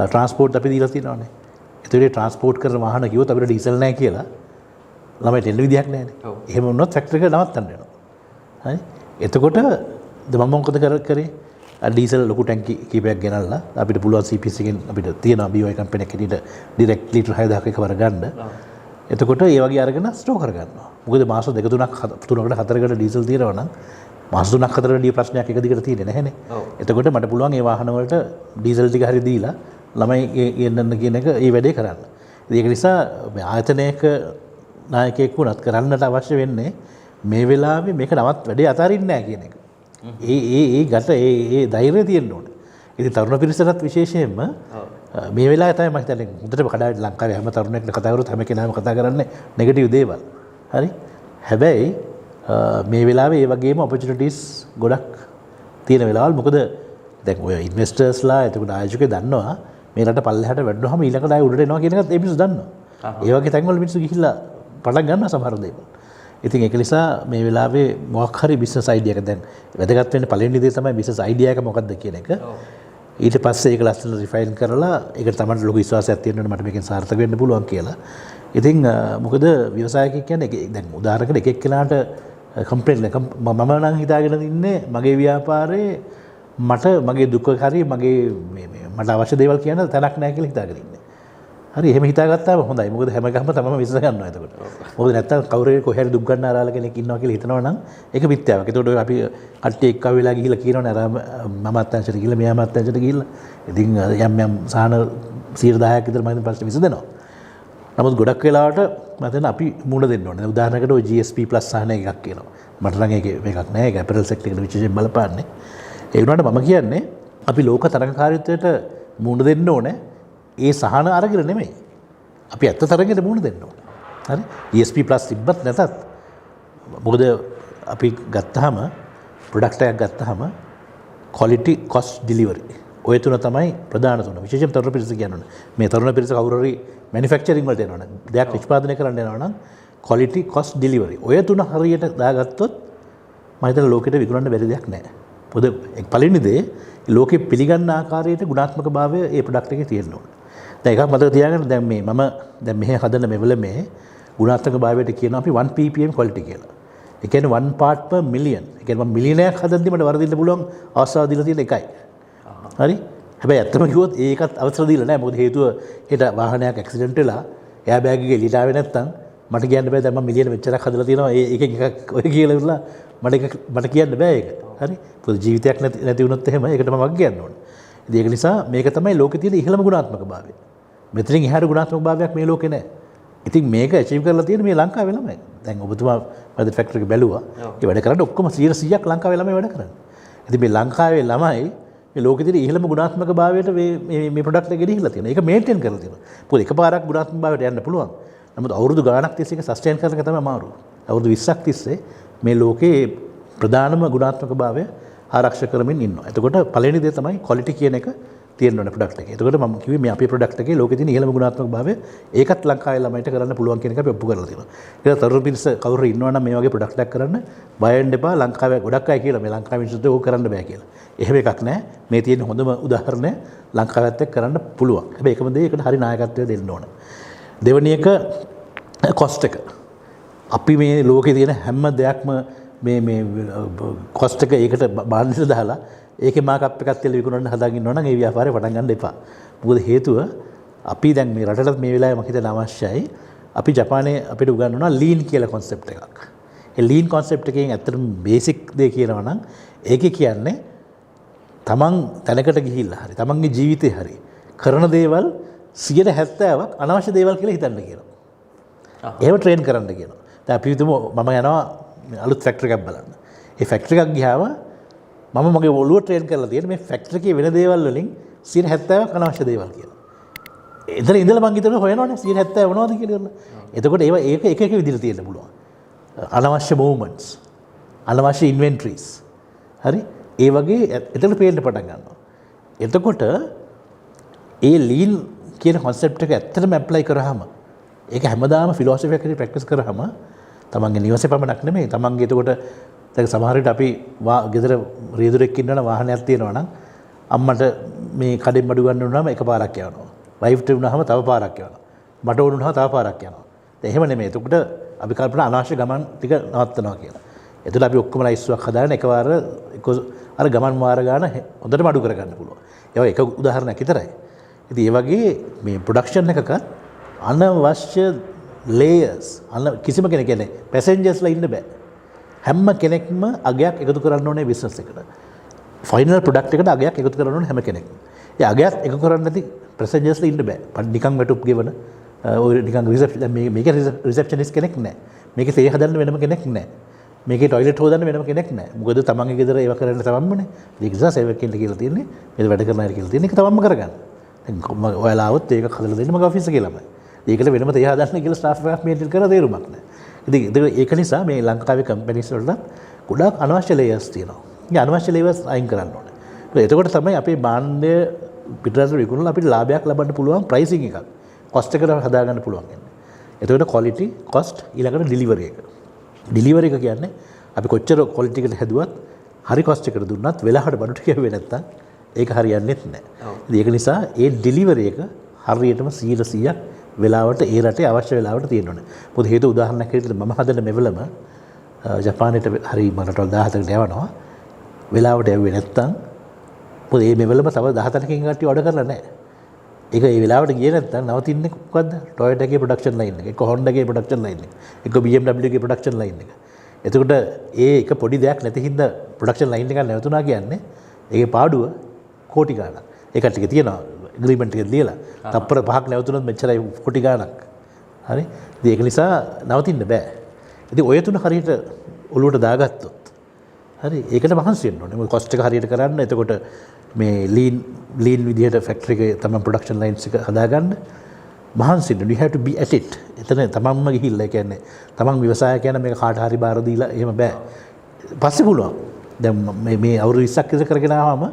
ට්‍රාන්ස්පෝර්ට් අපි දීලා තියෙනවානේ. ඒතරේ ට්‍රාන්ස්පෝර්ට් කරන වාහන කිව්වොත් අපිට ඩීසල් නැහැ කියලා ළමයිට එන්න විදියක් නැහැනේ. එහෙම වුණොත් ෆැක්ටරි එක නවත්තන්න වෙනවා. හරි? එතකොට මම මොකද කරේ? ඩීසල් ලොකු ටැංකි කීපයක් ගෙනල්ලා අපිට පුළුවන් CPC එකෙන් අපිට තියෙන BOI කම්පැනි එකකට ඩිරෙක්ට් ලීටර් 6000ක එකවර ගන්න. එතකොට ඒ වගේ අරගෙන ස්ටෝර් කරගන්නවා. මොකද මාස 2-3කට 4කට ඩීසල් තියෙනවා නම් මාස 3-4කට ඩී ප්‍රශ්නයක් එක දිගට තියෙන්නේ නැහැනේ. එතකොට මට පුළුවන් ඒ වාහන වලට ඩීසල් ටික හරි දීලා ළමයි ගෙන්නන්න කියන එක ඒ වැඩේ කරන්න. ඒක නිසා මේ ආයතනයක නායකයෙක් වුණත් කරන්නට අවශ්‍ය වෙන්නේ මේ වෙලාවේ මේක වැඩේ අතාරින්නේ නැහැ කියන එක. ඒ ධෛර්යය තියෙන්න ඕනේ. ඉතින් තරුණ පිරිසටත් විශේෂයෙන්ම මේ වෙලාවේ තමයි මම හිතන්නේ හොඳටම කඩාවැටි ලංකාවේ හැම තරුණයෙක්ට කතා කරොත් හැම කෙනාම කතා කරන්නේ නෙගටිව් දේවල්. හරි? හැබැයි මේ වෙලාවේ ඒ වගේම ඔපචුනිටිස් ගොඩක් තියෙන වෙලාවල් මොකද දැන් ඔය ඉන්වෙස්ටර්ස්ලා එතකොට ආයෝජකයෝ දන්නවා මේ රට පල්ලෙහාට වැඩනොහම ඊළඟට ආයෙ උඩට එනවා කියන එකත් ඒ මිනිස්සු දන්නවා. ඒ වගේ තැන්වල මිනිස්සු ගිහිල්ලා පටන් ගන්නවා සමහර දේවල්. ඉතින් ඒක නිසා මේ වෙලාවේ මොකක් හරි බිස්නස් අයිඩියා එක දැන් වැදගත් වෙන්නේ පළවෙනි දේ තමයි බිස්නස් අයිඩියා එක මොකක්ද කියන එක. ඊට පස්සේ ඒක ලස්සනට රිෆයින් කරලා ඒකට තමයි ලොකු විශ්වාසයක් තියෙනවා මට මේකෙන් සාර්ථක වෙන්න පුළුවන් කියලා. ඉතින් මොකද ව්‍යවසායකයෙක් කියන්නේ දැන් උදාහරණයකට එක එක්කෙනාට කම්ප්ලේන්ට් මම නම් හිතාගෙන ඉන්නේ මගේ ව්‍යාපාරේ මට මගේ දුක හරි මගේ මට අවශ්‍ය දේවල් කියන තැනක් නැහැ කියලා හිතාගෙන ඉන්නේ. හරි එහෙම හිතාගත්තාම හොඳයි. මොකද හැම ගහම තමම විශ්ස ගන්නවා එතකොට. මොකද නැත්තම් කවුරු හරි කොහේ හරි දුක් ගන්න ආරාල කෙනෙක් ඉන්නවා කියලා හිතනවා නම් ඒක මිත්‍යාවක්. එතකොට අපි කට්ටිය එක්ක වෙලා ගිහිල්ලා කියනවනේ අර මම අත්‍යංශයට ගිහිල්ලා මෙයා අත්‍යංශයට ගිහිල්ලා. ඉතින් යම් සාහන 110ක් විතර මම ප්‍රශ්න විසඳනවා. නමුත් ගොඩක් වෙලාවට මම හිතන්නේ අපි මුණ දෙන්න ඕනේ. උදාහරණයකට ඔය GSP+ සහන එකක් කියනවා. මට නම් ඒක මේකක් නෑ. ඒක අපරල් සෙක්ටර් එකට විශේෂයෙන් බලපාන්නේ. ඒ වුණාට මම කියන්නේ අපි ලෝක තරඟකාරීත්වයට මුණ දෙන්න ඕනේ. ඒ සහන අරගෙන නෙමෙයි. අපි ඇත්ත තරගෙට මුණ දෙන්න ඕනේ. හරි? GSP+ තිබ්බත් නැතත් මොකද අපි ගත්තාම ප්‍රොඩක්ට් එකක් ගත්තාම quality cost delivery ඔය තුන තමයි ප්‍රධාන තුන. විශේෂයෙන් තරුණ පිරිස කියන්නේ. මේ තරුණ පිරිස කවුරු හරි මැනුෆැක්චරින් වලට එනවා නම් දෙයක් නිෂ්පාදනය කරන්න එනවා නම් quality cost delivery ඔය තුන හරියට දාගත්තොත් මම හිතන ලෝකෙට විකුණන්න බැරි දෙයක් නැහැ. මොකද පළවෙනි දේ ලෝකෙ පිළිගන්න ආකාරයට ගුණාත්මක භාවය ඒ ප්‍රොඩක්ට් එකේ තියෙන්න ඕනේ. දැන් එකක් මතක තියාගන්න දැන් මම දැන් මෙහෙ හදන මෙවල මේ ගුණාත්මක භාවයට කියනවා අපි 1 ppm quality කියලා. ඒ කියන්නේ 1 part per million. ඒ කියන්නේ මම මිලියනයක් හදද්දි මට වරදින්න පුළුවන් අවස්ථාව දීලා තියෙන එකයි. හරි? හැබැයි ඇත්තම කිව්වොත් ඒකත් අවසර දීලා නැහැ. මොකද හේතුව ඒට වාහනයක් ඇක්සිඩන්ට් වෙලා එයා බෑග් එකේ එළියට ආවේ නැත්තම් මට කියන්න බෑ දැන් මම මිලියන මෙච්චරක් හදලා තියෙනවා. ඒකෙන් එකක් ඔය කියලා ඉවරලා මට කියන්න බෑ ඒක. හරි? පොදු ජීවිතයක් නැති වුණොත් එහෙම ඒකට මම වග කියන්න ඕනේ. ඉතින් ඒක නිසා මේක තමයි ලෝකේ තියෙන ඉහළම ගුණාත්මක භාවය. මෙතනින් එහාට ගුණාත්මක භාවයක් මේ ලෝකේ නැහැ. ඉතින් මේක ඇචීව් කරලා තියෙන මේ ලංකාවේ ළමයි. දැන් ඔබතුමා මැද ෆැක්ටරි එක බැලුවා. ඒ වැඩ කරන්නේ ඔක්කොම 100%ක් ලංකාවේ ළමයි වැඩ කරන්නේ. ඉතින් මේ ලංකාවේ ළමයි මේ ලෝකේ තියෙන ඉහළම ගුණාත්මක භාවයට මේ ප්‍රොඩක්ට් එක ගෙනිහිලා තියෙනවා. ඒක මේන්ටේන් කරලා තියෙනවා. මොකද එකපාරක් ගුණාත්මක භාවයට යන්න පුළුවන්. නමුත් අවුරුදු ගාණක් තිස්සේ ඒක සස්ටේන් කරන එක තමයි අමාරු. අවුරුදු 20ක් තිස්සේ මේ ලෝකේ ප්‍රධානම ගුණාත්මක භාවය ආරක්ෂා කරමින් ඉන්නවා. එතකොට පළවෙනි දේ තමයි ක්වොලිටි කියන එක තියෙන්න ඕනේ ප්‍රොඩක්ට් එකේ. එතකොට මම කිව්වේ මේ අපේ ප්‍රොඩක්ට් එකේ ලෝකේ තියෙන ඉහළම ගුණාත්මක භාවය ඒකත් ලංකාවේ ළමයිට කරන්න පුළුවන් කියන එක අපි ඔප්පු කරලා තියෙනවා. ඒක තරුණ පිරිස කවුරු හරි ඉන්නවා නම් මේ වගේ ප්‍රොඩක්ට් එකක් කරන්න බය වෙන්න එපා. ලංකාවේ ගොඩක් අය කියලා මේ ලංකාවේ මිනිස්සුන්ට ඕක කරන්න බෑ කියලා. එහෙම එකක් නැහැ. මේ තියෙන හොඳම උදාහරණය ලංකාවත් එක්ක කරන්න පුළුවන්. හැබැයි එකම දේ ඒකට හරි නායකත්වය දෙන්න ඕනේ. දෙවෙනි එක කොස්ට් එක. අපි මේ ලෝකේ තියෙන හැම දෙයක්ම මේ කොස්ට් එක ඒකට බාණ්ඩෙට දාලා ඒකේ මාකප් එකක් තියලා විකුණන්න හදාගෙන ඉන්නවා නම් ඒ ව්‍යාපාරේ පටන් ගන්න එපා. මොකද හේතුව අපි දැන් මේ රටට මේ වෙලාවේ මම හිතන අවශ්‍යයි අපි ජපානයේ අපිට උගන්වනවා ලීන් කියලා concept එකක්. ඒ ලීන් concept එකෙන් ඇත්තටම බේසික් දේ කියනවා නම් ඒකේ කියන්නේ තමන් තැනකට ගිහිල්ලා හරි තමන්ගේ ජීවිතේ හරි කරන දේවල් 70%ක් අනවශ්‍ය දේවල් කියලා හිතන්න කියනවා. ඒව ට්‍රේන් කරන්න කියනවා. දැන් අපි හිතමු මම යනවා අලුත් ෆැක්ටරි එකක් බලන්න. ඒ ෆැක්ටරි එකක් ගියාම මම මගේ ඔළුව ට්‍රේන් කරලා තියෙන මේ ෆැක්ටරි එකේ වෙන දේවල් වලින් 70%ක් අනවශ්‍ය දේවල් කියලා. එතන ඉඳලා මං හිතනවා හොයනවනේ 70% මොනවද කියලා. එතකොට ඒක එක විදිහට තියෙන්න පුළුවන්. අනවශ්‍ය මූවමන්ට්ස්, අනවශ්‍ය ඉන්වෙන්ටරිස්. හරි? ඒ වගේ එතන පේන්න පටන් ගන්නවා. එතකොට ඒ ලීන් කියන concept එක ඇත්තටම ඇප්ලයි කරාම ඒක හැමදාම ෆිලොසොෆි එකකට ප්‍රැක්ටිස් කරාම තමන්ගේ නිවසේ පමණක් නෙමෙයි තමන්ගේ එතකොට දැන් සමහර විට අපි ගෙදර රියදුරෙක් ඉන්නවනම් වාහනයක් තියෙනවා නම් අම්මට මේ කඩෙන් බඩු ගන්න උනනම එකපාරක් යවනවා. වයිෆ්ට උනහම තව පාරක් යවනවා. මට උනහම තව පාරක් යනවා. දැන් එහෙම නෙමෙයි. එතකොට අපි කල්පනා අනවශ්‍ය ගමන් ටික නවත්තනවා කියලා. එතකොට අපි ඔක්කොම ලයිස්ට්ුවක් හදාගෙන එකපාර අර ගමන් වාර ගන්න හොඳටම අඩු කරගන්න පුළුවන්. ඒක එක උදාහරණයක් විතරයි. ඉතින් ඒ වගේ මේ ප්‍රොඩක්ෂන් එකක අනවශ්‍ය ලේයර්ස් කිසිම කෙනෙක් කියන්නේ පැසෙන්ජර්ස්ලා ඉන්න බෑ. හැම කෙනෙක්ම අගයක් එකතු කරන්න ඕනේ බිස්නස් එකට. ෆයිනල් ප්‍රොඩක්ට් එකට අගයක් එකතු කරන්න ඕනේ හැම කෙනෙක්ම. ඒ අගයක් එකතු කරන්න නැති පැසෙන්ජර්ස්ලා ඉන්න බෑ. නිකන් වැටුප් ගෙවන ඔය නිකන් රිසෙප්ෂන් මේකේ රිසෙප්ෂනිස්ට් කෙනෙක් නැහැ. මේකේ තේ හදන්න වෙනම කෙනෙක් නැහැ. මේකේ টয়ලට් හොදන්න වෙනම කෙනෙක් නැහැ. මොකද තමන්ගේ ගෙදර ඒව කරන්න තමන්මනේ. ඒක නිසා සේවකෙන්ට කියලා තියෙන්නේ මේ වැඩ කරන අය කියලා තියෙන්නේ ඒක තමන්ම කරගන්න. දැන් ඔයාලා આવොත් ඒක හදලා දෙන්න මගේ ඔෆිස් එකේ ළමයි. ඒකට වෙනම තේ හදන්න කියලා ස්ටාෆ් එකක් මේන්ටේන් කරලා තේරුමක් නැහැ. ඉතින් ඒක නිසා මේ ලංකාවේ කම්පැනිස් වලට ගොඩාක් අනවශ්‍ය ලේයර්ස් තියෙනවා. මේ අනවශ්‍ය ලේයර්ස් අයින් කරන්න ඕනේ. එතකොට තමයි අපේ භාණ්ඩය පිටරට විකුණලා අපිට ලාභයක් ලබන්න පුළුවන් ප්‍රයිසිං එකක්. කොස්ට් එකට හදා ගන්න පුළුවන් යන්නේ. එතකොට ක්වොලිටි, කොස්ට් ඊළඟට ඩිලිවරි එක. ඩිලිවරි එක කියන්නේ අපි කොච්චර ක්වොලිටි එකට හැදුවත් හරි කොස්ට් එකට දුන්නත් වෙලාවට බඩු ටික වෙන්නේ නැත්තම් ඒක හරියන්නේ නැහැ. ඉතින් ඒක නිසා ඒ ඩිලිවරි එක හරියටම 100%ක් වෙලාවට ඒ රටේ අවශ්‍ය වෙලාවට තියෙන්න ඕනේ. මොකද හේතු උදාහරණයක් විදිහට මම හදන මෙවලම ජපානයට හරි මරටවල් 17කට යවනවා. වෙලාවට යවුවේ නැත්තම් මොකද මේ මෙවලම තව 17කින් කට්ටිය ඕඩර් කරලා නැහැ. ඒක ඒ වෙලාවට ගියේ නැත්නම් නවතින්නේ මොකද්ද? Toyota එකේ production line එක, එක්ක Honda එකේ production line එක, එක්ක BMW එකේ production line එක. එතකොට ඒ එක පොඩි දෙයක් නැති හින්දා production line එක නැවතුණා කියන්නේ ඒකේ පාඩුව කෝටි ගාණක්. ඒකට ටික තියෙනවා agreement එක දීලා. තප්පර 5ක් නැවතුනොත් මෙච්චරයි කෝටි ගාණක්. හරි? ඉතින් ඒක නිසා නවතින්න බෑ. ඉතින් ඔය තුන හරියට ඔලුවට දාගත්තොත් හරි ඒකට මහන්සි වෙන්න ඕනේ. මොකද cost එක හරියට කරන්න. එතකොට මේ lean විදිහට factory එකේ තමයි production lines එක හදාගන්න මහන්සි වෙන්න. You have to be at it. එතන තමන්ම ගිහිල්ලා ඒ කියන්නේ තමන් ව්‍යවසායකයන මේක කාට හරි බාර දීලා එහෙම බෑ. පස්සේ පුළුවන්. දැන් මේ අවුරුදු 20ක් ඉඳ කරගෙන ආවම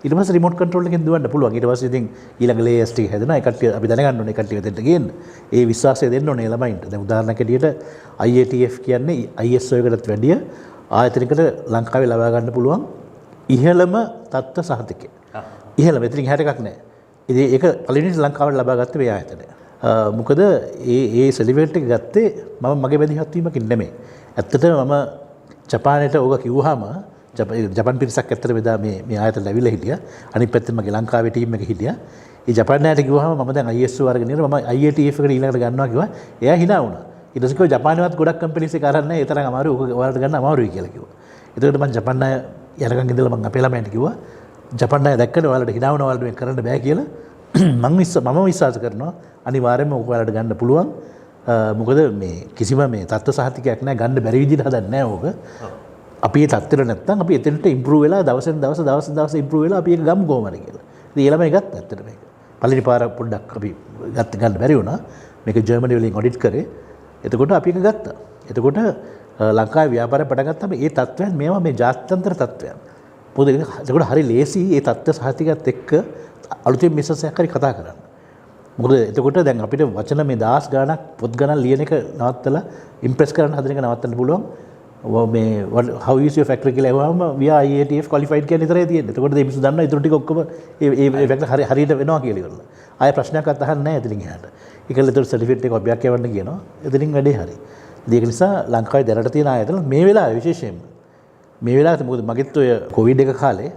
ඊට පස්සේ රිමෝට් කන්ට්‍රෝල් එකෙන් දුවන්න පුළුවන්. ඊට පස්සේ ඉතින් ඊළඟ ලේයර්ස් ටික හැදෙනවා. ඒ කට්ටිය අපි දැනගන්න ඕනේ. ඒ කට්ටිය දෙන්න ගේන්න. ඒ විශ්වාසය දෙන්න ඕනේ ළමයින්ට. දැන් උදාහරණයක් ඇටියට IATF කියන්නේ ISO එකටත් වැඩිය ආයතනයකට ලංකාවේ ලබා ගන්න පුළුවන් ඉහළම තත්ත්ව සහතිකය. ඉහළම මෙතනින් හැට එකක් නැහැ. ඉතින් ඒක පළවෙනිට ලංකාවට ලබා ගත්තේ මේ ආයතනය. මොකද ඒ සෙලිබ්‍රේට් එක ගත්තේ මම මගේ බැදිහත් වීමකින් නෙමෙයි. ඇත්තටම මම ජපානයට ඕක කිව්වහම ජපාන් පිරිසක් ඇත්තට මෙදා මේ ආයතනට ඇවිල්ලා හිටියා. අනිත් පැත්තෙන් මගේ ලංකාවේ ටීම් එක හිටියා. ඒ ජපානයට කිව්වහම මම දැන් ISO අරගෙන ඉන්නවා. මම IATF එකට ඊළඟට ගන්නවා කිව්වා. එයා hina වුණා. ඊට පස්සේ කිව්වා ජපානේවත් ගොඩක් කම්පැනිස් එක අරන් නැහැ. ඒ තරම් අමාරු ඕක ඔයාලට ගන්න අමාරුයි කියලා කිව්වා. ඒකට මම ජපාන් අය යනකම් ඉඳලා මම අපේ ළමයින්ට කිව්වා ජපාන් අය දැක්කනේ ඔයාලට hina වුණා ඔයාලට මේක කරන්න බෑ කියලා. මම විශ්වාස කරනවා අනිවාර්යයෙන්ම ඕක ඔයාලට ගන්න පුළුවන්. මොකද මේ කිසිම මේ තත්ත්ව සහතිකයක් නැහැ ගන්න බැරි විදිහට හදන්නේ නැහැ ඕක. අපි ඒ තත්ත්වෙට නැත්තම් අපි එතනට ඉම්ප්‍රූව් වෙලා දවසෙන් දවස ඉම්ප්‍රූව් වෙලා අපි ඒක ගමු කොහොමද කියලා. ඉතින් ඒ ළමයි ගත්තා ඇත්තට මේක. පළවෙනි පාර පොඩ්ඩක් අපි ගන්න බැරි වුණා. මේක ජර්මනි වලින් ඔඩිට් කරේ. එතකොට අපි ඒක ගත්තා. එතකොට ලංකාවේ ව්‍යාපාරය පටන් ගත්තාම ඒ තත්ත්වයන් මේවා මේ ජාත්‍යන්තර තත්ත්වයන්. මොකද ඒකට හරි ලේසි ඒ තත්ත්ව සහතිකයත් එක්ක අලුතෙන් බිස්නස් එකක් හරි කතා කරන්න. මොකද එතකොට දැන් අපිට වචන මේ 10 ගණක් පොත් ගණන් ලියන එක නවත්තලා ඉම්ප්‍රෙස් කරන්න හදන එක නවත්තන්න පුළුවන්. මේ how is your factory කියලා අහුවම we are IATF qualified කියන විතරයි තියෙන්නේ. එතකොට මේ මිනිස්සු දන්නවා ඊටු ටික ඔක්කොම ඒ factory හරියට වෙනවා කියලා ඉවරලා. ආයෙ ප්‍රශ්නයක්වත් අහන්නේ නැහැ එතනින් එහාට. ඒකල ඒතර සර්ටිෆිකේට් එක ඔබයක් යවන්න කියනවා. එතනින් වැඩේ හරි. ඒක නිසා ලංකාවේ දැනට තියෙන ආයතන මේ වෙලාවේ විශේෂයෙන්ම මේ වෙලාවට මොකද මගෙත් ඔය කොවිඩ් එක කාලේ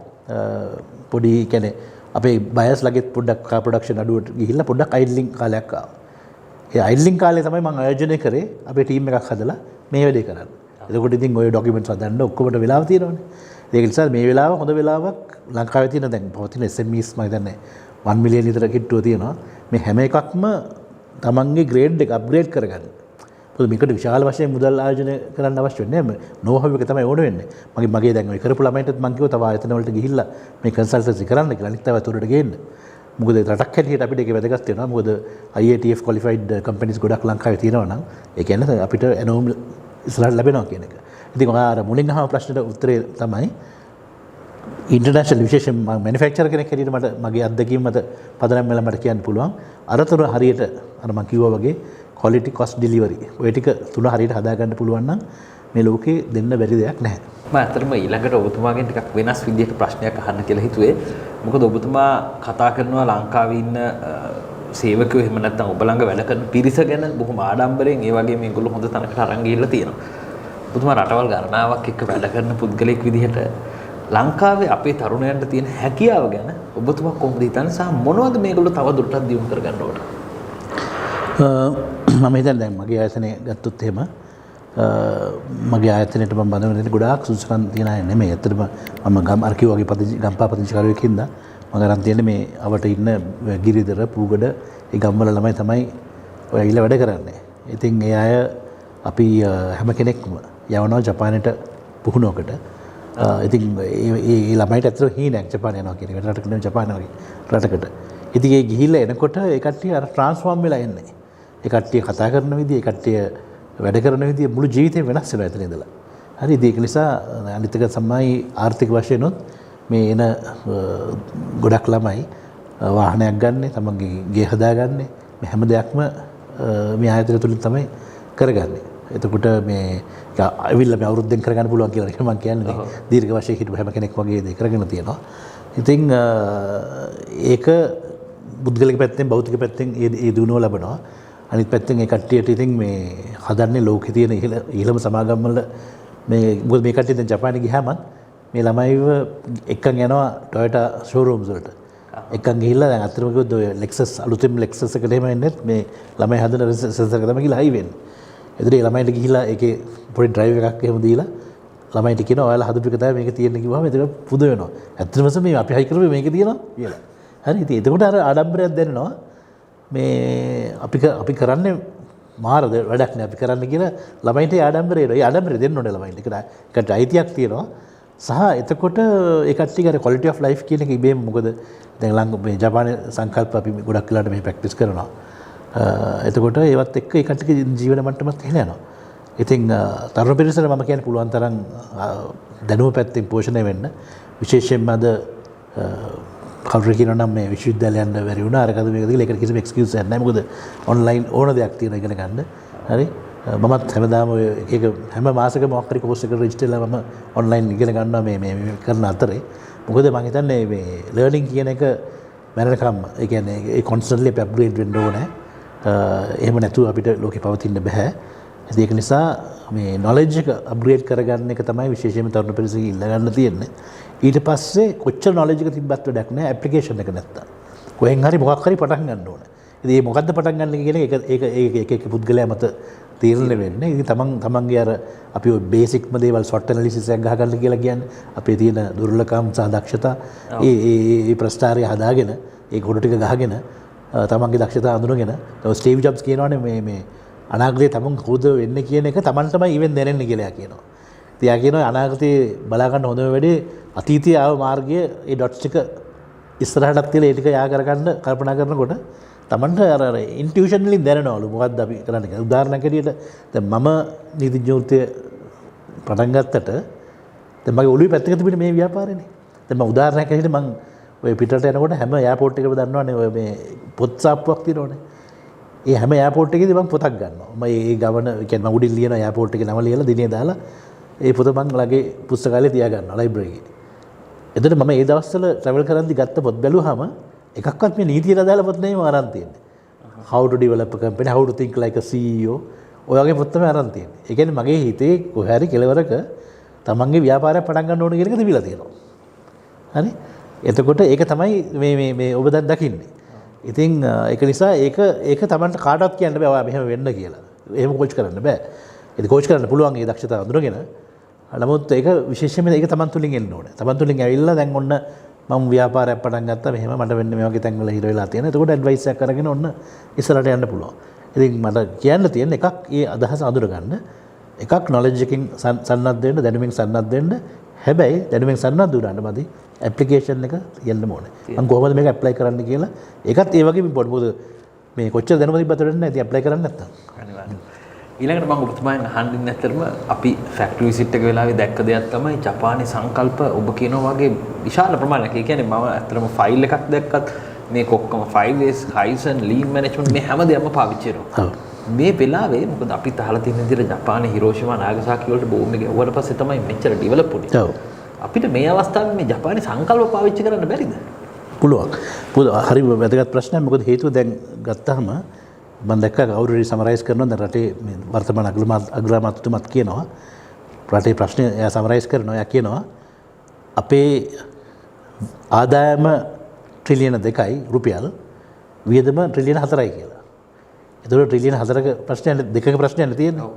පොඩි කියන්නේ අපේ බයස් ලගෙත් පොඩ්ඩක් කා ප්‍රොඩක්ෂන් අඩුවට ගිහිල්ලා පොඩ්ඩක් අයිඩ්ලින් කාලයක් ආවා. ඒ අයිඩ්ලින් කාලේ තමයි මම ආයෝජනය කරේ අපේ ටීම් එකක් හදලා මේ වැඩේ කරන්න. එතකොට ඉතින් ඔය ඩොකියුමන්ට්ස් හදන්න ඔක්කොමට වෙලාව තියෙනවනේ. ඒක නිසා මේ වෙලාව හොඳ වෙලාවක් ලංකාවේ තියෙන දැන් පවතින SMEs මම හිතන්නේ 1 මිලියන් විතර කිට්ටුව තියෙනවා. මේ හැම එකක්ම තමන්ගේ ග්‍රේඩ් එක අප්ග්‍රේඩ් කරගන්න. මොකද මේකට විශාල වශයෙන් මුදල් ආයෝජනය කරන්න අවශ්‍ය වෙන්නේ නැහැ. නෝහව් එක තමයි ඕන වෙන්නේ. මගේ දැන් ඔය කරපු ළමයින්ටත් මම කිව්වා තව ආයතන වලට ගිහිල්ලා මේ කන්සල්ටන්සි කරන්න කියලා. අනිත් තවත් උඩට ගේන්න. මොකද රටක් හැටියට අපිට ඒක වැදගත් වෙනවා. මොකද IATF qualified companies ගොඩක් ලංකාවේ තියෙනවා නම් ඒ කියන්නේ අපිට එනෝම් ඉස්සරහට ලැබෙනවා කියන එක. ඉතින් අර මුලින් අහන ප්‍රශ්නෙට උත්තරේ තමයි ඉන්ටර්නැෂනල් විශේෂයෙන් මැනුෆැක්චරර් කෙනෙක් හැටියට මට මගේ අත්දැකීම් මත පදනම් වෙලා මට කියන්න පුළුවන්. අරතර හරියට අර මම කිව්වා වගේ quality cost delivery ඔය ටික තුන හරියට හදාගන්න පුළුවන් නම් මේ ලෝකේ දෙන්න බැරි දෙයක් නැහැ. මම ඇත්තටම ඊළඟට ඔබතුමාගෙන් ටිකක් වෙනස් විදිහට ප්‍රශ්නයක් අහන්න කියලා හිතුවේ. මොකද ඔබතුමා කතා කරනවා ලංකාවේ ඉන්න සේවකයෝ එහෙම නැත්නම් ඔබ ළඟ වැඩ කරන පිරිස ගැන බොහොම ආඩම්බරයෙන් ඒ වගේ මේගොල්ලෝ හොඳ තැනකට අරන් ගිහිල්ලා තියෙනවා. ඔබතුමා රටවල් ගණනාවක් එක්ක වැඩ කරන පුද්ගලෙක් විදිහට ලංකාවේ අපේ තරුණයන්ට තියෙන හැකියාව ගැන ඔබතුමා කොහොමද හිතන්නේ සහ මොනවද මේගොල්ලෝ තව දුරටත් දියුණු කරගන්න ඕන? මම හිතන්නේ දැන් මගේ ආයතනය ගත්තොත් එහෙම මගේ ආයතනයට මම බඳවන ගොඩාක් සුසුකම් තියන අය නෙමෙයි. ඇත්තටම මම අර කිව්වා වගේ ගම්පා පදිංචිකාරයෙක් හින්දා මම අරන් තියෙන්නේ මේ අවට ඉන්න ගිරිදර පූගඩ ඒ ගම්වල ළමයි තමයි ඔය ඇවිල්ලා වැඩ කරන්නේ. ඉතින් ඒ අය අපි හැම කෙනෙක්ම යවනවා ජපානයට පුහුණුවකට. ඉතින් ඒ ළමයිට ඇත්තට හීනක් ජපාන යනවා කියන එක රටකට නෙමෙයි ජපාන වගේ රටකට. ඉතින් ඒ ගිහිල්ලා එනකොට ඒ කට්ටිය අර ට්‍රාන්ස්ෆෝම් වෙලා එන්නේ. ඒ කට්ටිය කතා කරන විදිය, ඒ කට්ටිය වැඩ කරන විදිය මුළු ජීවිතේම වෙනස් වෙනවා එතන ඉඳලා. හරි ඒක නිසා අනිත් එක තමයි ආර්ථික වශයෙන් උත් මේ එන ගොඩක් ළමයි වාහනයක් ගන්න, තමන්ගේ ගේ හදාගන්නේ මේ හැම දෙයක්ම මේ ආයතන තුලින් තමයි කරගන්නේ. එතකොට මේ ඇවිල්ලා මේ අවුරුද්දෙන් කරගන්න පුළුවන් කියලා මම කියන්නේ දීර්ඝ වශයෙන් හිටපු හැම කෙනෙක් වගේ දේ කරගෙන තියෙනවා. ඉතින් ඒක බුද්ධලක පැත්තෙන් භෞතික පැත්තෙන් ඒ දුනව ලබනවා. අනිත් පැත්තෙන් ඒ කට්ටියට ඉතින් මේ හදන්නේ ලෝකේ තියෙන ඉහළම සමාගම් වල මේ මොකද මේ කට්ටිය දැන් ජපානයේ ගියාම මේ ළමයිව එක්කන් යනවා Toyota showrooms වලට. එකක් ගිහිල්ලා දැන් අතරම කිව්වොත් ඔය Lexus අලුතෙන් Lexus එකට එහෙම එන්නේ මේ ළමයි හදන සෙන්සර් එක තමයි ගිහලා හයි වෙන්නේ. එතකොට ඒ ළමයින්ට ගිහිල්ලා ඒකේ පොඩි ඩ්‍රයිව් එකක් එහෙම දීලා ළමයින්ට කියනවා ඔයාලා හදපු එක තමයි මේක තියෙන්නේ කිව්වම එතන පුද වෙනවා. ඇත්තටම මේ අපි හයි කරපු මේක තියෙනවා කියලා. හරි ඉතින් එතකොට අර ආඩම්බරයක් දැනෙනවා. මේ අපි කරන්නේ මාරද වැඩක් නෑ අපි කරන්න කියලා ළමයින්ට ආඩම්බරය එනවා. ඒ ආඩම්බරය දෙන්න ඕනේ ළමයින්ට. ඒකට අයිතියක් තියෙනවා. සහ එතකොට ඒ කට්ටිය අර quality of life කියන එක ඉබේම මොකද දැන් මේ ජපානයේ සංකල්ප අපි ගොඩක් වෙලාට මේ ප්‍රැක්ටිස් කරනවා. එතකොට ඒවත් එක්ක ඒ කට්ටියගේ ජීවන මට්ටමත් එහෙම යනවා. ඉතින් තරුණ පිරිසට මම කියන්නේ පුළුවන් තරම් දැනුම පැත්තෙන් පෝෂණය වෙන්න විශේෂයෙන්ම අද කවුරු කියනවා නම් මේ විශ්වවිද්‍යාලයන්ට බැරි වුණා අරකද මේකද කියලා ඒකට කිසිම එක්ස්කියුස් එකක් නැහැ. මොකද ඔන්ලයින් ඕන දෙයක් තියෙනවා ඉගෙන ගන්න. හරි මමත් හැමදාම ඔය එක හැම මාසෙකම මොකක් හරි කෝස් එකකට රෙජිස්ටර් වෙලා මම ඔන්ලයින් ඉගෙන ගන්නවා මේ කරන අතරේ. මොකද මම හිතන්නේ මේ ලර්නින් කියන එක මැරෙනකම් ඒ කියන්නේ ඒ කොන්ස්ටන්ට්ලි අප්ග්‍රේඩ් වෙන්න ඕනේ. එහෙම නැතුව අපිට ලෝකේ පවතින්න බෑ. ඒක නිසා මේ නොලෙජ් එක අප්ග්‍රේඩ් කරගන්න එක තමයි විශේෂයෙන්ම තරුණ පිරිසකින් ඉල්ල ගන්න තියෙන්නේ. ඊට පස්සේ කොච්චර නොලෙජ් එක තිබ්බත් වැඩක් නැහැ ඇප්ලිකේෂන් එක නැත්තම්. කොහෙන් හරි මොකක් හරි පටන් ගන්න ඕනේ. ඉතින් මේ මොකද්ද පටන් ගන්න කියන එක ඒක පුද්ගලයා මත තීරණය වෙන්නේ. ඉතින් තමන්ගේ අර අපි ඔය බේසික්ම දේවල් SWOT ඇනලිසිස් එකක් ගහගන්න කියලා කියන්නේ අපේ තියෙන දුර්ලභකම් සහ දක්ෂතා ඒ ප්‍රස්තාරය හදාගෙන ඒ ගොඩ ටික ගහගෙන තමන්ගේ දක්ෂතා අඳුනගෙන ස්ටීව් ජොබ්ස් කියනවානේ මේ අනාගතයේ තමන් කවුද වෙන්නේ කියන එක තමන්ටමයි ඉවෙන් දැනෙන්නේ කියලා කියනවා. ඉතින් යා කියනවා අනාගතේ බලා ගන්න හොඳම වැඩේ අතීතයේ ආව මාර්ගයේ ඒ ඩොට්ස් ටික ඉස්සරහටත් තියලා ඒ ටික යා කරගන්න කල්පනා කරනකොට තමන්ට අර ඉන්ටියුෂන්ලි දැනෙනවලු මොකද්ද අපි කරන්න කියලා. උදාහරණයක් ඇටියට දැන් මම නීතිඥ වෘත්තිය පටන් ගත්තට දැන් මගේ ඔළුවේ පැත්තක තිබුණේ මේ ව්‍යාපාරේනේ. දැන් මම උදාහරණයක් ඇටියට මම ඔය පිටරට යනකොට හැම එයාපෝට් එකකම දන්නවනේ ඔය මේ පොත් සාප්පුවක් තියෙනවනේ. ඒ හැම එයාපෝට් එකේදී මම පොතක් ගන්නවා. මම ඒ ගමන කියන්නේ මම උඩින් ලියන එයාපෝට් එකේ නම ලියලා දිනේ දාලා ඒ පොත මම ළගේ පුස්තකාලේ තියා ගන්නවා ලයිබ්‍රරි එකේ. එතකොට මම ඒ දවස්වල ට්‍රැවල් කරද්දි ගත්ත පොත් බැලුවාම එකක්වත් මේ නීතියට අදාළ පොත් නෙමෙයි අරන් තියෙන්නේ. How to develop a company, how to think like a CEO. ඔය වගේ පොත් තමයි අරන් තියෙන්නේ. ඒ කියන්නේ මගේ හිතේ කොහේ හරි කෙලවරක තමන්ගේ ව්‍යාපාරයක් පටන් ගන්න ඕන කියන එක තිබිලා තියෙනවා. හරි? එතකොට ඒක තමයි මේ ඔබ දැන් දකින්නේ. ඉතින් ඒක නිසා ඒක තමන්ට කාටවත් කියන්න බෑ ඔයා මෙහෙම වෙන්න කියලා. එහෙම කෝච් කරන්න බෑ. ඒක කෝච් කරන්න පුළුවන් ඒ දක්ෂතාව අඳුරගෙන. නමුත් ඒක විශේෂයෙන්ම ඒක තමන් තුලින් එන්න ඕනේ. තමන් තුලින් ඇවිල්ලා දැන් ඔන්න මම ව්‍යාපාරයක් පටන් ගත්තා මෙහෙම මට වෙන්න මේ වගේ තැන්වල හිර වෙලා තියෙනවා. එතකොට ඇඩ්වයිස් එකක් අරගෙන ඔන්න ඉස්සරහට යන්න පුළුවන්. ඉතින් මට කියන්න තියෙන එකක් ඒ අදහස අඳුර ගන්න. එකක් නොලෙජ් එකකින් සන්නද්ධ වෙන්න, දැනුමින් සන්නද්ධ වෙන්න. හැබැයි දැනුමින් සන්නද්ධ වුණාට මදි ඇප්ලිකේෂන් එක යන්න ඕනේ. මම කොහොමද මේක ඇප්ලයි කරන්න කියලා. ඒකත් ඒ වගේම ඉම්පෝටන්ට්. මොකද මේ කොච්චර දැනුම තිබ්බත් වෙන්නේ නැහැ. ඉතින් ඇප්ලයි කරන්න නැත්තම්. අනිවාර්යයෙන්. ඊළඟට මම ඔබතුමාගෙන් අහන්න ඇත්තටම අපි ෆැක්ටරි විසිට් එක වෙලාවේ දැක්ක දෙයක් තමයි ජපානයේ සංකල්ප ඔබ කියනවා වගේ විශාල ප්‍රමාණයක්. ඒ කියන්නේ මම ඇත්තටම ෆයිල් එකක් දැක්කත් මේක ඔක්කොම 5S, Kaizen, Lean Management මේ හැම දෙයක්ම පාවිච්චි කරනවා. මේ වෙලාවේ මොකද අපි තහලා තියෙන විදිහට ජපානයේ හිරෝෂිමා නාගසාකි වලට බෝම්බ එක ගැහුවට පස්සේ තමයි මෙච්චර ඩෙවලොප් වුනේ. ඔව්. අපිට මේ අවස්ථාවේ මේ ජපානයේ සංකල්ප පාවිච්චි කරන්න බැරිද? පුළුවන්. හරි වැදගත් ප්‍රශ්නයක්. මොකද හේතුව දැන් ගත්තාම මම දැක්කා කවුරු හරි සමරයිස් කරනවා දැන් රටේ මේ වර්තමාන අග්‍රාමාත්‍යතුමත් කියනවා රටේ ප්‍රශ්නේ එයා සමරයිස් කරනවා එයා කියනවා අපේ ආදායම ට්‍රිලියන 2යි රුපියල් වියදම ට්‍රිලියන 4යි කියලා. එතකොට ට්‍රිලියන 4ක ප්‍රශ්නයක් දෙකක ප්‍රශ්නයක් තියෙන්නේ.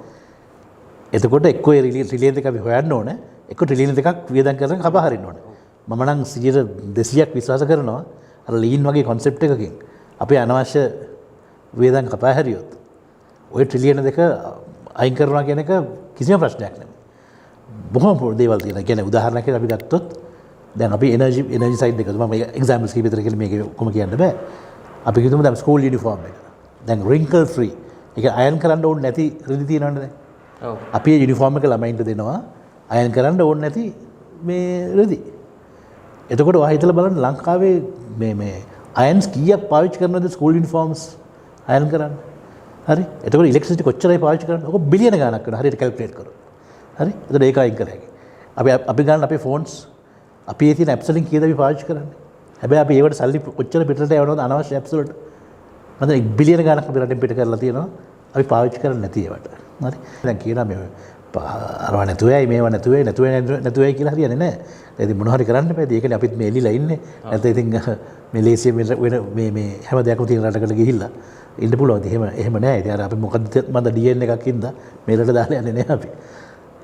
එතකොට එක්කෝ ඒ ට්‍රිලියන 2 අපි හොයන්න ඕනේ. එක්ක ට්‍රිලියන 2ක් වියදම් කරන කපා හරින්න ඕනේ. මම නම් 200ක් විශ්වාස කරනවා අර ලීන් වගේ concept එකකින් අපේ අනවශ්‍ය වේදන් කපා හැරියොත් ඔය ට්‍රිලියන 2 අයින් කරනවා කියන එක කිසිම ප්‍රශ්නයක් නෙමෙයි. බොහොම දේවල් තියෙනවා. කියන්නේ උදාහරණයක් අපි ගත්තොත් දැන් අපි එනර්ජි සයිඩ් එක මම එක්සැම්පල්ස් කීප විතර කියලා මේක කොහොම කියන්න බෑ. අපි කිව්වම දැන් ස්කූල් යුනිෆෝම් එක. දැන් wrinkle free. ඒක අයන් කරන්න ඕනේ නැති රිදි තියෙනවනේ දැන්. ඔව්. අපි යුනිෆෝම් එක ළමයින්ට දෙනවා අයන් කරන්න ඕනේ නැති මේ රිදි. එතකොට ඔයා හිතලා බලන්න ලංකාවේ මේ අයන්ස් කීයක් පාවිච්චි කරනවද ස්කූල් යුනිෆෝම්ස් අයන් කරන්න. හරි. එතකොට ඉලෙක්ට්‍රිසිටි කොච්චරයි පාවිච්චි කරන්නේ? ඔක බිලියන ගණක් වෙනවා. හරියට කැල්කියුලේට් කරොත්. හරි. එතකොට ඒක අයින් කර හැකියි. අපි ගන්න අපේ ෆෝන්ස් අපි ඒ තියෙන ඇප්ස් වලින් කීයද අපි පාවිච්චි කරන්නේ? හැබැයි අපි ඒවට සල්ලි කොච්චර පිටරට යවනවද අනවශ්‍ය ඇප්ස් වලට? මම දැන් බිලියන ගණක් අපි රටින් පිට කරලා තියෙනවා. අපි පාවිච්චි කරන්නේ නැති ඒවට. හරි. දැන් කියනවා මේ අරවා නැතුවයි මේවා නැතුවයි කියලා හරියන්නේ නැහැ. ඉතින් මොනවා හරි කරන්න බෑ. ඒකනේ අපිත් මේ එලිලා ඉන්නේ. නැත්නම් ඉතින් මැලේසියා මේ හැම දෙයක්ම තියෙන රටකට ගිහිල්ලා ඉන්න පුළුවන්. එහෙම නෑ. ඉතින් අර අපි මොකද්ද මන්ද DNA එකක් ඉඳලා මේ රට දාලා යන්නේ නෑ අපි.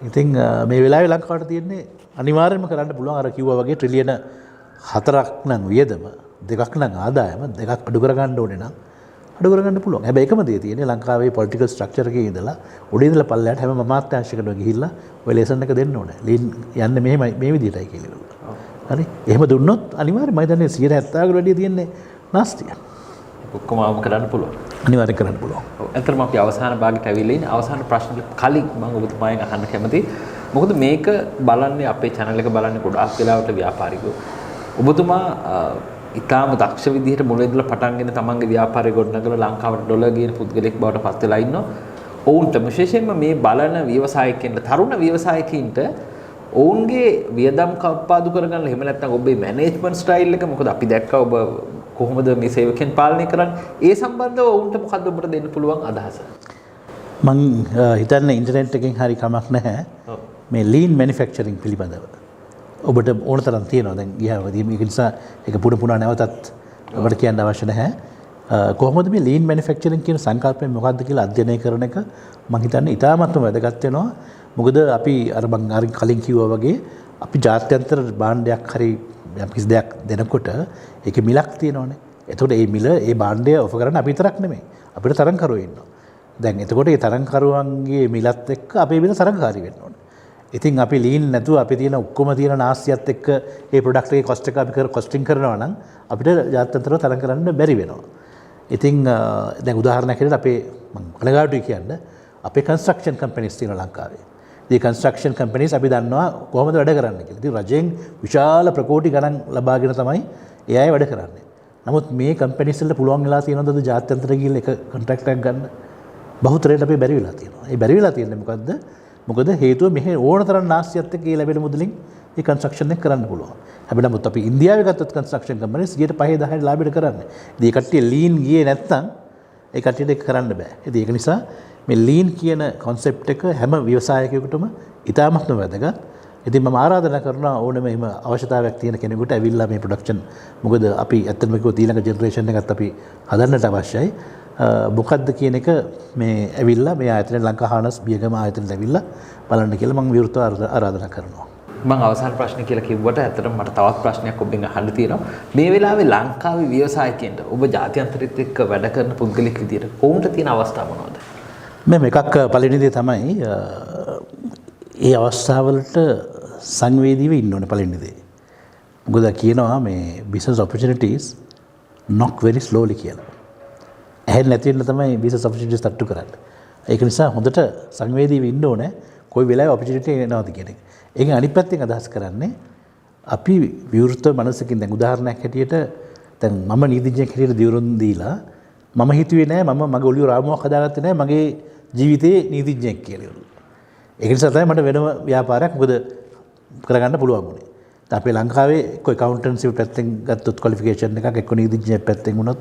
ඉතින් මේ වෙලාවේ ලංකාවට තියෙන්නේ අනිවාර්යයෙන්ම කරන්න පුළුවන් අර කිව්වා වගේ ට්‍රිලියන 4ක් නම් වියදම, 2ක් නම් ආදායම, 2ක් අඩු කරගන්න ඕනේ නම් අඩු කරගන්න පුළුවන්. හැබැයි එකම දේ තියෙන්නේ ලංකාවේ පොලිටිකල් ස්ට්‍රක්චර් එකේ ඉඳලා උඩින් ඉඳලා පල්ලයට හැම අමාත්‍යාංශයකටම ගිහිල්ලා ඔය ලෙසන් එක දෙන්න ඕනේ. ලීන් යන්නේ මෙහෙමයි මේ විදිහටයි කියලා. හරි. එහෙම දුන්නොත් අනිවාර්යයෙන්ම මම හිතන්නේ 70%කට වැඩිය තියෙන්නේ නාස්තිය. ඔක්කොම අවම කරන්න පුළුවන්. අනිවාර්යෙන් කරන්න පුළුවන්. ඔව්. ඇත්තටම අපි අවසාන භාගයට ඇවිල්ලා ඉන්නේ. අවසාන ප්‍රශ්නෙට කලින් මම ඔබතුමාගෙන් අහන්න කැමතියි. මොකද මේක බලන්නේ අපේ channel එක බලන්නේ ගොඩාක් වෙලාවට ව්‍යාපාරිකයෝ. ඔබතුමා ඉතාම දක්ෂ විදිහට මුලින්දලා පටන්ගෙන තමන්ගේ ව්‍යාපාරය ගොඩනගලා ලංකාවට ඩොලර් ගේන පුද්ගලෙක් බවට පත් වෙලා ඉන්නවා. ඔවුන්ට විශේෂයෙන්ම මේ බලන ව්‍යවසායකයන්ට තරුණ ව්‍යවසායකයින්ට ඔවුන්ගේ වියදම් කප්පාදු කරගන්න එහෙම නැත්නම් ඔබේ මැනේජ්මන්ට් ස්ටයිල් එක මොකද අපි දැක්කා ඔබ කොහොමද මේ සේවකයන් පාලනය කරන්නේ ඒ සම්බන්ධව ඔවුන්ට මොකද්ද ඔබට දෙන්න පුළුවන් අදහස? මං හිතන්නේ ඉන්ටර්නෙට් එකෙන් හරි කමක් නැහැ. මේ ලීන් මැනුෆැක්චරින් පිළිබඳව ඔබට ඕන තරම් තියෙනවා දැන් ගියාවදී මේක නිසා ඒක පුන නැවතත් ඔබට කියන්න අවශ්‍ය නැහැ. කොහොමද මේ ලීන් මැනුෆැක්චරින් කියන සංකල්පය මොකක්ද කියලා අධ්‍යයනය කරන එක මම හිතන්නේ ඉතාමත්ම වැදගත් වෙනවා. මොකද අපි අර මම අර කලින් කිව්වා වගේ අපි ජාත්‍යන්තර භාණ්ඩයක් හරි යම් කිසි දෙයක් දෙනකොට ඒකේ මිලක් තියෙනවානේ. එතකොට මේ මිල ඒ භාණ්ඩය ඔෆර් කරන්න අපි විතරක් නෙමෙයි. අපිට තරංකරුවෝ ඉන්නවා. දැන් එතකොට මේ තරංකරුවන්ගේ මිලත් එක්ක අපේ මිල තරංකාරී වෙන්න ඕනේ. ඉතින් අපි ලීන් නැතුව අපි තියෙන ඔක්කොම තියෙන නාස්තියත් එක්ක මේ ප්‍රොඩක්ට් එකේ කොස්ට් එක අපි කොස්ටිං කරනවා නම් අපිට ජාත්‍යන්තරව තරං කරන්න බැරි වෙනවා. ඉතින් දැන් උදාහරණයක් විදිහට අපේ මම කනගාටුයි කියන්න අපේ කන්ස්ට්‍රක්ෂන් කම්පැනිස් තියෙනවා ලංකාවේ. මේ කන්ස්ට්‍රක්ෂන් කම්පැනිස් අපි දන්නවා කොහොමද වැඩ කරන්නේ කියලා. ඉතින් රජයෙන් විශාල ප්‍රකෝටි ගණන් ලබාගෙන තමයි ඒ අය වැඩ කරන්නේ. නමුත් මේ කම්පැනිස් වලට පුළුවන් වෙලා තියෙනවද ජාත්‍යන්තර ගිහිල්ලා එක කොන්ට්‍රැක්ට් එකක් ගන්න? බහුතරයට අපි බැරි වෙලා තියෙනවා. ඒ බැරි වෙලා තියෙන්නේ මොකද්ද? මොකද හේතුව මෙහි ඕන තරම් නාස්තියත් එක්ක ලැබෙන මුදලින් මේ කන්ස්ට්‍රක්ෂන් එක කරන්න පුළුවන්. හැබැයි නමුත් අපි ඉන්දියාවේ ගත්තොත් කන්ස්ට්‍රක්ෂන් කම්පැනිස් 5-10 ලාභයට කරන්නේ. ඉතින් මේ කට්ටිය ලීන් ගියේ නැත්තම් ඒ කට්ටියට ඒක කරන්න බෑ. ඉතින් ඒක නිසා මේ ලීන් කියන concept එක හැම ව්‍යවසායකයෙකුටම ඉතාමත්ම වැදගත්. ඉතින් මම ආරාධනා කරනවා ඕනම එහෙම අවශ්‍යතාවයක් තියෙන කෙනෙකුට ඇවිල්ලා මේ ප්‍රොඩක්ෂන් මොකද අපි ඇත්තටම කිව්වොත් ඊළඟ ජෙනරේෂන් එකත් අපි හදන්නට අවශ්‍යයි. මොකද්ද කියන එක මේ ඇවිල්ලා මේ ආයතනයේ ලංකා හානස් බියගම ආයතනයට ඇවිල්ලා බලන්න කියලා මම විවෘතව ආරාධනා කරනවා. මම අවසාන ප්‍රශ්න කියලා කිව්වට ඇත්තටම මට තවත් ප්‍රශ්නයක් ඔබෙන් අහන්න තියෙනවා. මේ වෙලාවේ ලංකාවේ ව්‍යවසායකයන්ට ඔබ ජාත්‍යන්තරිත් එක්ක වැඩ කරන පුද්ගලෙක් විදියට ඔවුන්ට තියෙන අවස්ථා මොනවද? මේ එකක් පළවෙනි දේ තමයි ඒ අවස්ථාවලට සංවේදීව ඉන්න ඕනේ පළවෙනි දේ. මොකද කියනවා මේ business opportunities knock very slowly කියලා. ඇහෙන්නේ නැති වෙන්න තමයි business opportunities තට්ටු කරන්නේ. ඒක නිසා හොඳට සංවේදීව ඉන්න ඕනේ කොයි වෙලාවෙ opportunity එනවද කියන එක. ඒකෙන් අනිත් පැත්තෙන් අදහස් කරන්නේ අපි විවෘත මනසකින් දැන් උදාහරණයක් හැටියට දැන් මම නීතිඥයෙක් හැටියට දියුරුම් දීලා මම හිතුවේ නෑ මම මගේ ඔලිය රාමුවක් හදාගත්තේ නෑ මගේ ජීවිතේ නීතිඥයෙක් කියලා. ඒක නිසා තමයි මට වෙනම ව්‍යාපාරයක් මොකද කරගන්න පුළුවන් වුණේ. දැන් අපේ ලංකාවේ එක්ක accountancy පැත්තෙන් ගත්තොත් qualification එකක් එක්ක නීතිඥයෙක් පැත්තෙන් වුණොත්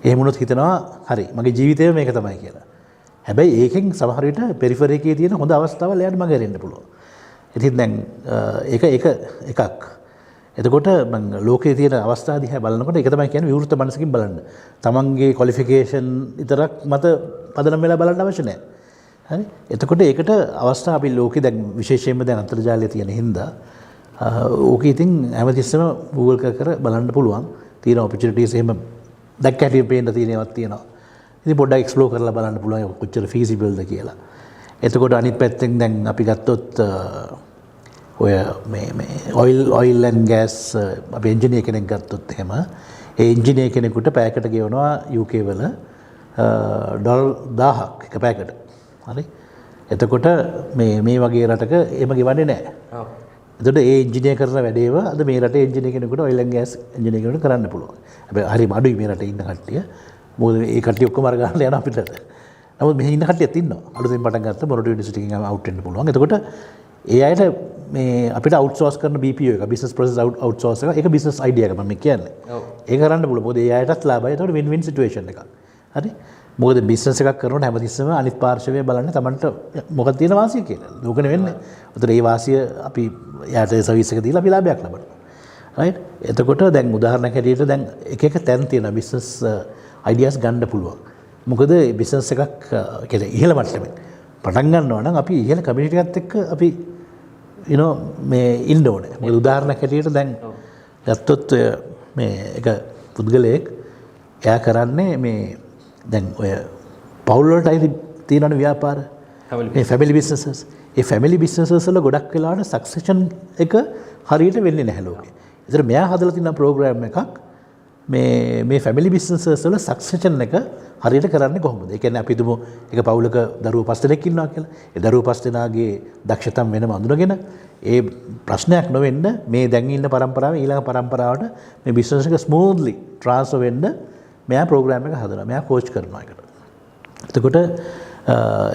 එහෙම වුණොත් හිතනවා හරි මගේ ජීවිතේ මේක තමයි කියලා. හැබැයි ඒකෙන් සමහර විට පෙරිෆරි එකේ තියෙන හොඳ අවස්ථාවල් එයාට මග හැරෙන්න පුළුවන්. ඉතින් දැන් ඒක එකක්. එතකොට මම ලෝකයේ තියෙන අවස්ථා දිහා බලනකොට ඒක තමයි කියන්නේ විවෘත මනසකින් බලන්න. තමන්ගේ ක්වොලිෆිකේෂන් විතරක් මත පදනම් වෙලා බලන්න අවශ්‍ය නැහැ. හරි? එතකොට ඒකට අවස්ථා අපි ලෝකේ දැන් විශේෂයෙන්ම දැන් අන්තර්ජාලය තියෙන හින්දා ඕක ඉතින් හැමතිස්සෙම Google කර බලන්න පුළුවන්. තියෙන opportunities එහෙම දැක්ක හැටි පේන්න තියෙනවක් තියෙනවා. ඉතින් පොඩ්ඩක් එක්ස්ප්ලෝර් කරලා බලන්න පුළුවන් කොච්චර feasible ද කියලා. එතකොට අනිත් පැත්තෙන් දැන් අපි ගත්තොත් ඔය මේ ඔයිල් ඇන්ඩ් ගෑස් අපි එන්ජිනියර් කෙනෙක් ගත්තොත් එහෙම ඒ එන්ජිනියර් කෙනෙකුට පැයකට ගෙවනවා UK වල ඩොලර් 1000ක් එක පැයකට. හරි? එතකොට මේ වගේ රටක එහෙම ගෙවන්නේ නැහැ. ඔව්. එතකොට ඒ එන්ජිනියර් කරන වැඩේව අද මේ රටේ එන්ජිනියර් කෙනෙකුට ඔයිල් ඇන්ඩ් ගෑස් එන්ජිනියර් කෙනෙකුට කරන්න පුළුවන්. හැබැයි හරි අඩුයි මේ රටේ ඉන්න කට්ටිය. මොකද මේ කට්ටිය ඔක්කොම අර ගන්න යනවා අපිට. නමුත් මෙහි ඉන්න කට්ටියත් ඉන්නවා. අලුතෙන් පටන් ගත්ත මොරටු යුනිවර්සිටි එකෙන් අවුට් වෙන්න පුළුවන්. එතකොට ඒ අයට මේ අපිට අවුට්සෝස් කරන BPO එක බිස්නස් ප්‍රොසෙස් අවුට්සෝස් එක ඒක බිස්නස් අයිඩියා එක මම කියන්නේ. ඔව්. ඒක කරන්න පුළුවන්. මොකද ඒ අයටත් ලාභයි. එතකොට වින් වින් සිටුේෂන් එකක්. හරි? මොකද බිස්නස් එකක් කරනකොට හැමතිස්සෙම අනිත් පාර්ශවය බලන්න තමන්ට මොකක්ද තියෙන වාසිය කියලා. ලෝකෙ වෙන්නේ. උතර ඒ වාසිය අපි යාට සර්විස් එක දීලා අපි ලාභයක් ලබනවා. රයිට්? එතකොට දැන් උදාහරණයක් හැටියට දැන් එක තැන් තියෙන බිස්නස් අයිඩියාස් ගන්න පුළුවන්. මොකද බිස්නස් එකක් කියලා ඉහළ මට්ටමේ පටන් ගන්නවා නම් අපි ඉහළ කමියුනිටි එකත් එක්ක අපි මේ ඉන්න ඕනේ. මොකද උදාහරණයක් හැටියට දැන් ගත්තොත් මේ එක පුද්ගලයෙක් එයා කරන්නේ මේ දැන් ඔය පවුල් වලට අයිති තියෙනවනේ ව්‍යාපාර. මේ ෆැමිලි බිස්නසස්. ඒ ෆැමිලි බිස්නසස් වල ගොඩක් වෙලාවට සක්සෙෂන් එක හරියට වෙන්නේ නැහැ ලෝකේ. ඒතර මෙයා හදලා තියෙන ප්‍රෝග්‍රෑම් එකක් මේ ෆැමිලි බිස්නසස් වල සක්සෙෂන් එක හරියට කරන්නේ කොහොමද? ඒ කියන්නේ අපි හිතමු එක පවුලක දරුවෝ 5 දෙනෙක් ඉන්නවා කියලා. ඒ දරුවෝ 5 දෙනාගේ දක්ෂතම් වෙනම අඳුනගෙන ඒ ප්‍රශ්නයක් නොවෙන්න මේ දැන් ඉන්න පරම්පරාව ඊළඟ පරම්පරාවට මේ බිස්නස් එක ස්මූත්ලි ට්‍රාන්ස්ෆර් වෙන්න මෙයා ප්‍රෝග්‍රෑම් එක හදනවා. මෙයා කෝච් කරනවා ඒකට. එතකොට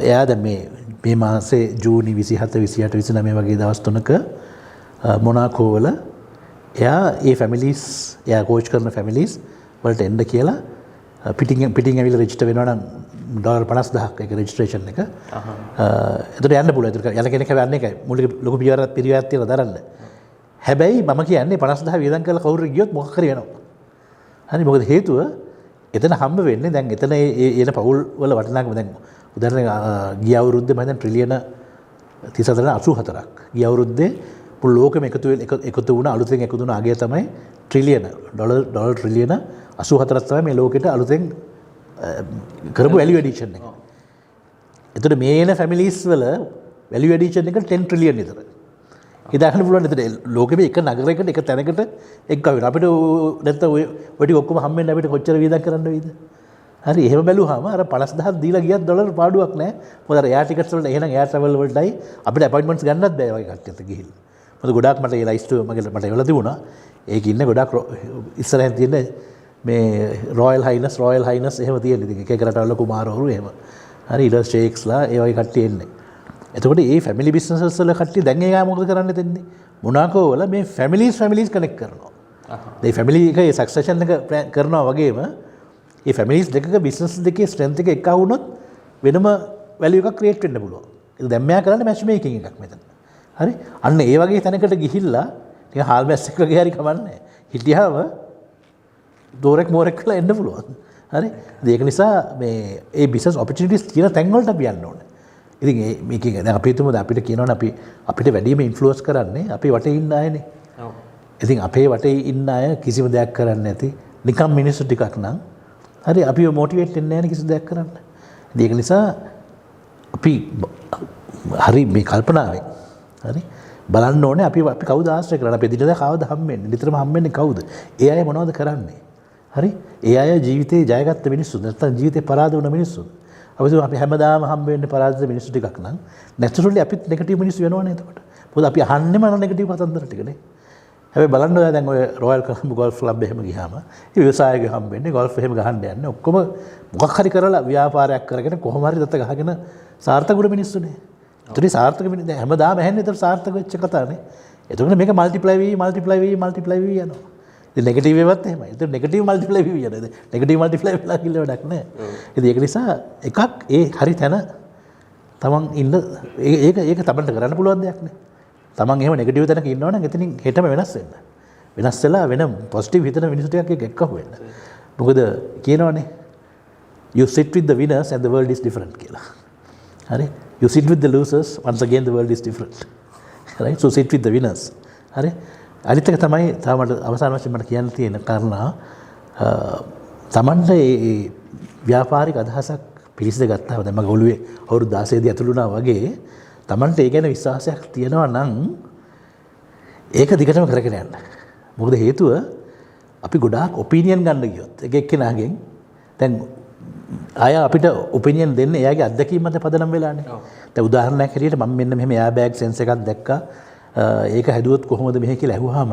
එයා දැන් මේ මාසේ ජූනි 27 28 29 වගේ දවස් තුනක මොනාකෝ වල එයා ඒ ෆැමිලිස් එයා කෝච් කරන ෆැමිලිස් වලට එන්න කියලා පිටින් ඇවිල්ලා රෙජිස්ටර් වෙනවා නම් $50,000ක් ඒක රෙජිස්ට්‍රේෂන් එක. එතකොට යන්න පුළුවන්. එතකොට යන කෙනෙක් හැබැයි එකයි මූලික ලොකු පිරිවැයක් තියලා දරන්න. හැබැයි මම කියන්නේ 50,000 වියදම් කරලා කවුරු ගියොත් මොකක් හරි වෙනවා. හරි මොකද හේතුව එතන හම්බ වෙන්නේ දැන් එතන එන පවුල් වල වටිනාකම දැන් උදාහරණයක් ගිය අවුරුද්දේ මම දැන් ට්‍රිලියන 34.84ක් ගිය අවුරුද්දේ මුළු ලෝකෙම එකතු වුණ අලුතෙන් එකතු වුණ අගය තමයි ට්‍රිලියන ඩොලර් ට්‍රිලියන 84ක් තමයි මේ ලෝකෙට අලුතෙන් කරපු වැලියු ඇඩිෂන් එක. එතකොට මේ එන ෆැමිලිස් වල වැලියු ඇඩිෂන් එක 10 ට්‍රිලියන් විතර. හිතාගන්න පුළුවන් එතන ලෝකෙම එක නගරයකට එක තැනකට එක්ක වෙනවා. අපිට නැත්නම් ඔය ටික ඔක්කොම හම්බෙන්න අපිට කොච්චර වියදම් කරන්න වෙයිද? හරි එහෙම බැලුවාම අර 50,000 දීලා ගියත් ඩොලර් පාඩුවක් නැහැ. මොකද අර එයා ටිකට්ස් වලට එහෙනම් එයා ට්‍රැවල් වලටයි අපිට අපොයින්ට්මන්ට්ස් ගන්නත් බෑ වගේ කට්ටියත් ගිහිල්ලා. මොකද ගොඩාක් මට ඒ ලයිස්ට් මට එවලා තිබුණා. ඒක ඉන්නේ ගොඩාක් ඉස්සරහින් තියෙන මේ රොයල් හයිනස් එහෙම තියෙන ඉතින් එක එක රටවල කුමාරවරු එහෙම. හරි ඊට ෂේක්ස්ලා ඒ වගේ කට්ටිය එන්නේ. එතකොට මේ ෆැමිලි බිස්නසස් වල කට්ටිය දැන් ඒගා මොකද කරන්න දෙන්නේ? මොනාකෝ වල මේ ෆැමිලිස් කනෙක්ට් කරනවා. මේ ෆැමිලි එකේ සක්සෙෂන් එක කරනවා වගේම මේ ෆැමිලිස් දෙකක බිස්නස් දෙකේ ස්ට්‍රෙන්ත් එක එක්ක වුණොත් වෙනම වැලියු එකක් ක්‍රියේට් වෙන්න පුළුවන්. ඒක දැන් මෙයා කරන්නේ මැච් මේකින් එකක් මෙතන. හරි? අන්න ඒ වගේ තැනකට ගිහිල්ලා ටික හාල් මැච් එකක වගේ හරි කමන්නේ. හිටියාම දෝරෙක් මෝරෙක් වෙලා එන්න පුළුවන්. හරි? ඒක නිසා මේ ඒ බිස්නස් ඔපචුනිටිස් තියෙන තැන් වලට අපි යන්න ඕනේ. ඉතින් මේකෙන් දැන් අපි හිතමු අපිට කියනවනේ අපිට වැඩිම ඉන්ෆ්ලුවන්ස් කරන්නේ අපි වටේ ඉන්න අයනේ. ඔව්. ඉතින් අපේ වටේ ඉන්න අය කිසිම දෙයක් කරන්නේ නැති නිකම් මිනිස්සු ටිකක් නම් හරි අපිව මොටිවේට් වෙන්නේ නැහැ කිසි දෙයක් කරන්න. ඉතින් ඒක නිසා අපි හරි මේ කල්පනාවෙන් හරි බලන්න ඕනේ අපි කවුද ආශ්‍රය කරන්නේ? අපි දිනදා කවුද හම්බෙන්නේ? නිතරම හම්බෙන්නේ කවුද? ඒ අය මොනවද කරන්නේ? හරි? ඒ අය ජීවිතේ ජයගත්ත මිනිස්සු නැත්නම් ජීවිතේ පරාද වුණ මිනිස්සු. අපි හැමදාම හම්බ වෙන්නේ පරාජිත මිනිස්සු ටිකක් නම් නැචරලි අපිත් නෙගටිව් මිනිස්සු වෙනවනේ එතකොට. මොකද අපි අහන්නෙම නෙගටිව් කතන්දර ටිකනේ. හැබැයි බලන්න ඔයා දැන් ඔය රොයල් කොලම්බෝ ගෝල්ෆ් ක්ලබ් එහෙම ගියාම ඒ ව්‍යවසායකයෝ හම්බෙන්නේ ගෝල්ෆ් එහෙම ගහන්න යන්නේ ඔක්කොම මොකක් හරි කරලා ව්‍යාපාරයක් කරගෙන කොහොම හරි දත්ත ගහගෙන සාර්ථක වුණ මිනිස්සුනේ. ඒතරේ සාර්ථක වෙන්නේ දැන් හැමදාම ඇහෙන්නේ ඒතර සාර්ථක වෙච්ච කතානේ. එතකොට මේක මල්ටිප්ලයි වෙවි යනවා. ඉතින් නෙගටිව් ඒවත් එහෙමයි. ඉතින් නෙගටිව් මල්ටිප්ලයි වෙවි යනවා. නෙගටිව් මල්ටිප්ලයි වෙලා කිල්ල වැඩක් නැහැ. ඉතින් ඒක නිසා එකක් ඒ හරි තැන තමන් ඉන්න ඒක තමන්ට කරන්න පුළුවන් දෙයක් නේ. තමන් එහෙම නෙගටිව් තැනක ඉන්නවනම් එතනින් හෙටම වෙනස් වෙන්න. වෙනස් වෙලා වෙන පොසිටිව් හිතන මිනිස්සු ටිකක් එක්ක වෙන්න. මොකද කියනවනේ you sit with the winners and the world is different කියලා. හරි? You sit with the losers once again the world is different. right? So sit with the winners. හරි? අනිත් එක තමයි තාමට අවසාන වශයෙන් මට කියන්න තියෙන කාරණා තමන්ට ඒ ව්‍යාපාරික අදහසක් පිළිසිඳ ගත්තාම දැන් මගේ ඔළුවේ අවුරුදු 16 දී ඇතුළු වුණා වගේ තමන්ට ඒ ගැන විශ්වාසයක් තියෙනවා නම් ඒක දිගටම කරගෙන යන්න. මොකද හේතුව අපි ගොඩාක් ඔපිනියන් ගන්න ගියොත් එක එක්කෙනාගෙන් දැන් ආය අපිට ඔපිනියන් දෙන්නේ එයාගේ අත්දැකීම් මත පදනම් වෙලානේ. දැන් උදාහරණයක් හැටියට මම මෙන්න මෙහෙම එයා බෑග් සෙන්ස් එකක් දැක්කා. ඒක හැදුවොත් කොහොමද මෙහෙ කියලා ඇහුවාම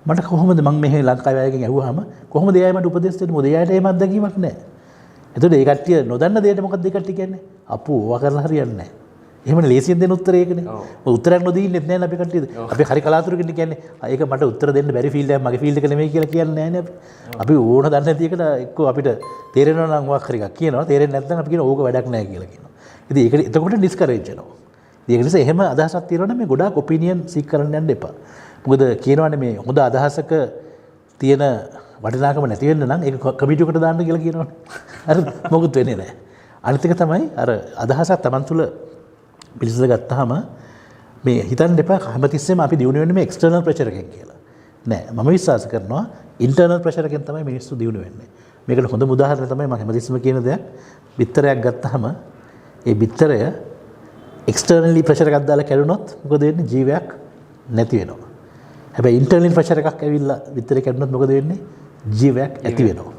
මට කොහොමද මම මෙහෙ ලංකාවේ අයගෙන් ඇහුවාම කොහොමද එයා මට උපදෙස් දෙන්නේ? මොකද එයාට එහෙම අත්දැකීමක් නැහැ. එතකොට ඒ කට්ටිය නොදන්න දෙයට මොකක්ද ඒ කට්ටිය කියන්නේ? අප්පු ඕවා කරලා හරියන්නේ නැහැ. එහෙමනේ ලේසියෙන් දෙන උත්තරය ඒකනේ. උත්තරයක් නොදී ඉන්නෙත් නැහැ අපි කට්ටියද. අපි හරි කලාතුරකින් කියන්නේ ඒක මට උත්තර දෙන්න බැරි ෆීල්ඩ් එකක් මගේ ෆීල්ඩ් එක නෙමෙයි කියලා කියන්නේ නැහැ නේ අපි. අපි ඕන දන්නේ නැති එකට එක්කෝ අපිට තේරෙනවා නම් මොකක් හරි එකක් කියනවා. තේරෙන්නේ නැත්නම් අපි කියනවා ඕක වැඩක් නැහැ කියලා කියනවා. ඉතින් ඒක එතකොට ඩිස්කරේජ් වෙනවා. ඒක නිසා එහෙම අදහසක් තියෙනවා නම් මේ ගොඩාක් ඔපිනියන් සීක් කරන්න යන්න එපා. මොකද කියනවානේ මේ හොඳ අදහසක තියෙන වටිනාකම නැති වෙන්න නම් ඒක කමිටියකට දාන්න කියලා කියනවනේ. හරි මොකුත් වෙන්නේ නැහැ. අනිත් එක තමයි අර අදහසක් Taman තුල පිළිසඳ ගත්තාම මේ හිතන්න එපා හැමතිස්සෙම අපි දිනු වෙන්නේ මේ එක්ස්ටර්නල් ප්‍රෙෂර් එකෙන් කියලා. නෑ මම විශ්වාස කරනවා ඉන්ටර්නල් ප්‍රෙෂර් එකෙන් තමයි මිනිස්සු දිනු වෙන්නේ. මේකට හොඳම උදාහරණය තමයි මම හැමතිස්සෙම කියන දෙයක් බිත්තරයක් ගත්තාම ඒ බිත්තරය එක්ස්ටර්නලි ප්‍රෙෂර් එකක් දාලා කැඩුනොත් මොකද වෙන්නේ ජීවයක් නැති වෙනවා. හැබැයි ඉන්ටර්නල් ප්‍රෙෂර් එකක් ඇවිල්ලා බිත්තරේ කැඩුනොත් මොකද වෙන්නේ ජීවයක් ඇති වෙනවා.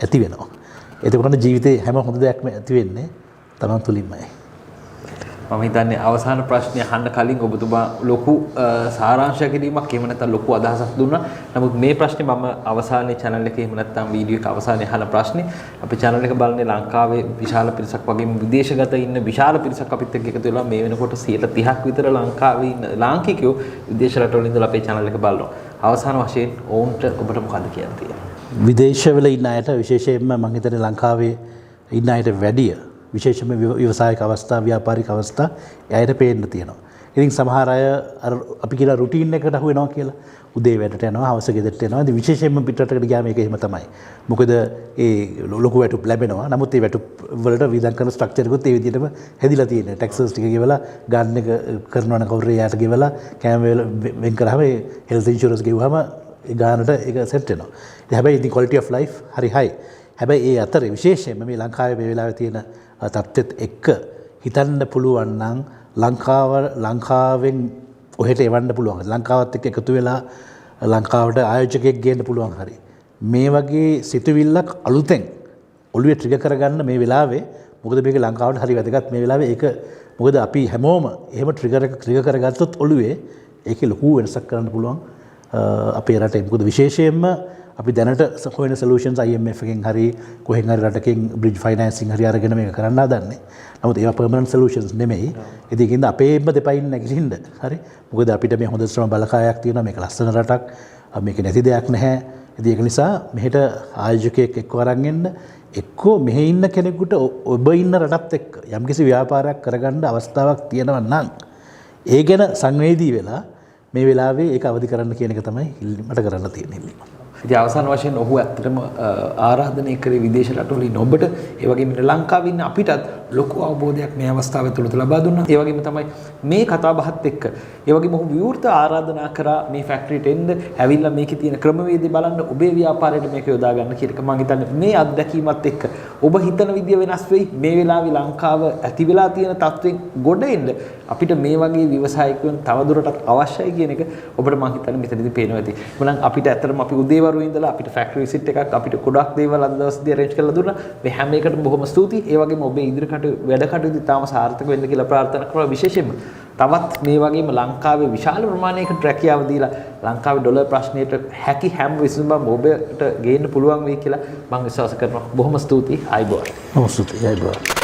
ඇති වෙනවා. එතකොට ජීවිතේ හැම හොඳ දෙයක්ම ඇති වෙන්නේ Taman තුලින්මයි. මම හිතන්නේ අවසාන ප්‍රශ්නය අහන්න කලින් ඔබතුමා ලොකු සාරාංශ කිරීමක් එහෙම නැත්නම් ලොකු අදහසක් දුන්නා. නමුත් මේ ප්‍රශ්නේ මම අවසානයේ channel එකේ එහෙම නැත්නම් වීඩියෝ එක අවසානයේ අහන ප්‍රශ්නේ අපි channel එක බලන්නේ ලංකාවේ විශාල පිරිසක් වගේම විදේශගත ඉන්න විශාල පිරිසක් අපිත් එක්ක එකතු වෙලා මේ වෙනකොට 30%ක් විතර ලංකාවේ ඉන්න ලාංකිකයෝ විදේශ රටවල ඉඳලා අපේ channel එක බලනවා. අවසාන වශයෙන් ඔවුන්ට ඔබට මොකද කියන්න තියෙන්නේ? විදේශවල ඉන්න අයට විශේෂයෙන්ම මම හිතන්නේ ලංකාවේ ඉන්න අයට වැඩිය විශේෂම ව්‍යවසායික අවස්ථා ව්‍යාපාරික අවස්ථා එයාට පේන්න තියෙනවා. ඉතින් සමහර අය අර අපි කියන රුටීන් එකට අහු වෙනවා කියලා. උදේ වැඩට යනවා, හවස ගෙදරට එනවා. ඉතින් විශේෂයෙන්ම පිටරටකට ගියාම ඒක එහෙම තමයි. මොකද ඒ ලොකු වැටුප් ලැබෙනවා. නමුත් ඒ වැටුප් වලට වියදම් කරන ස්ට්‍රක්චර් එකත් ඒ විදිහටම හැදිලා තියෙනවා. ටැක්සස් ටික ගෙවලා ගන්න එක කරනවා නම් කවුරු එයාට ගෙවලා කෑම වෙන් කරාම ඒ හෙල්ත් ඉන්ෂුරන්ස් ගෙවුවාම ඒ ගානට ඒක සෙට් වෙනවා. ඉතින් හැබැයි ඉතින් quality of life හරි high. හැබැයි ඒ අතරේ විශේෂයෙන්ම මේ ලංකාවේ මේ වෙලාවේ තියෙන තත්ත්වෙත් එක්ක හිතන්න පුළුවන් නම් ලංකාවෙන් ඔහෙට එවන්න පුළුවන්. ලංකාවත් එක්ක එකතු වෙලා ලංකාවට ආයෝජකයෙක් ගේන්න පුළුවන් හරි. මේ වගේ සිතුවිල්ලක් අලුතෙන් ඔළුවේ ට්‍රිගර් කරගන්න මේ වෙලාවේ මොකද මේක ලංකාවට හරි වැදගත් මේ වෙලාවේ ඒක මොකද අපි හැමෝම එහෙම ට්‍රිගර් කරගත්තොත් ඔළුවේ ඒකේ ලොකු වෙනසක් කරන්න පුළුවන් අපේ රටේ. මොකද විශේෂයෙන්ම අපි දැනට හොයන සොලියුෂන්ස් IMF එකෙන් හරි කොහෙන් හරි රටකින් බ්‍රිජ් ෆයිනෑන්සින් හරි අරගෙන මේක කරන්න හදන්නේ. නමුත් ඒවා පර්මනන්ට් සොලියුෂන්ස් නෙමෙයි. ඉතින් ඒකින්ද අපේම දෙපයින් නැගිටින්න හරි. මොකද අපිට මේ හොඳ ශ්‍රම බලකායක් තියෙනවා. මේක ලස්සන රටක්. මේක නැති දෙයක් නැහැ. ඉතින් ඒක නිසා මෙහෙට ආයෝජකයෙක් එක්ක අරන් එන්න එක්කෝ මෙහෙ ඉන්න කෙනෙකුට ඔබ ඉන්න රටත් එක්ක යම්කිසි ව්‍යාපාරයක් කරගන්න අවස්ථාවක් තියෙනවා නම් ඒ ගැන සංවේදී වෙලා මේ වෙලාවේ ඒක අවදි කරන්න කියන එක තමයි මට කරන්න තියෙන්නේ. ඉතින් අවසාන වශයෙන් ඔහු ඇත්තටම ආරාධනය කරේ විදේශ රටවල ඉන්න ඔබට ඒ වගේම ලංකාවේ ඉන්න අපිටත් ලොකු අවබෝධයක් මේ අවස්ථාව තුළ ලබා දුන්නා. ඒ වගේම තමයි මේ කතා බහත් එක්ක ඒ වගේම ඔහු විවෘත ආරාධනා කරා මේ ෆැක්ටරියට එන්න ඇවිල්ලා මේකේ තියෙන ක්‍රමවේද බලන්න ඔබේ ව්‍යාපාරයට මේක යොදා ගන්න කියන එක මම හිතන්නේ මේ අත්දැකීමත් එක්ක ඔබ හිතන විදිය වෙනස් වෙයි. මේ වෙලාවේ ලංකාව ඇති වෙලා තියෙන තත්ත්වෙන් ගොඩ එන්න අපිට මේ වගේ ව්‍යවසායිකයන් තවදුරටත් අවශ්‍යයි කියන එක ඔබට මම හිතන්නේ මෙතනදී පේනවා ඇති. මොනම් අපිට ඇත්තටම අපි උදේවරු ඉඳලා අපිට ෆැක්ටරි විසිට් එකක් අපිට ගොඩක් දේවල් අද දවසේදී arrange කරලා දුන්නා. මේ හැම එකටම බොහොම ස්තුතියි. ඒ වගේම ඔබේ ඉදිරියට වැඩ කටයුතු තාම සාර්ථක වෙන්න කියලා ප්‍රාර්ථනා කරනවා. විශේෂයෙන්ම තවත් මේ වගේම ලංකාවේ විශාල ප්‍රමාණයකට රැකියාව දීලා ලංකාවේ ඩොලර් ප්‍රශ්නයට හැකි හැම විසඳුමක් ඔබට ගේන්න පුළුවන් වෙයි කියලා මම විශ්වාස කරනවා. බොහොම ස්තුතියි. ආයිබෝවන්. බොහොම ස්තුතියි. ආයිබෝවන්.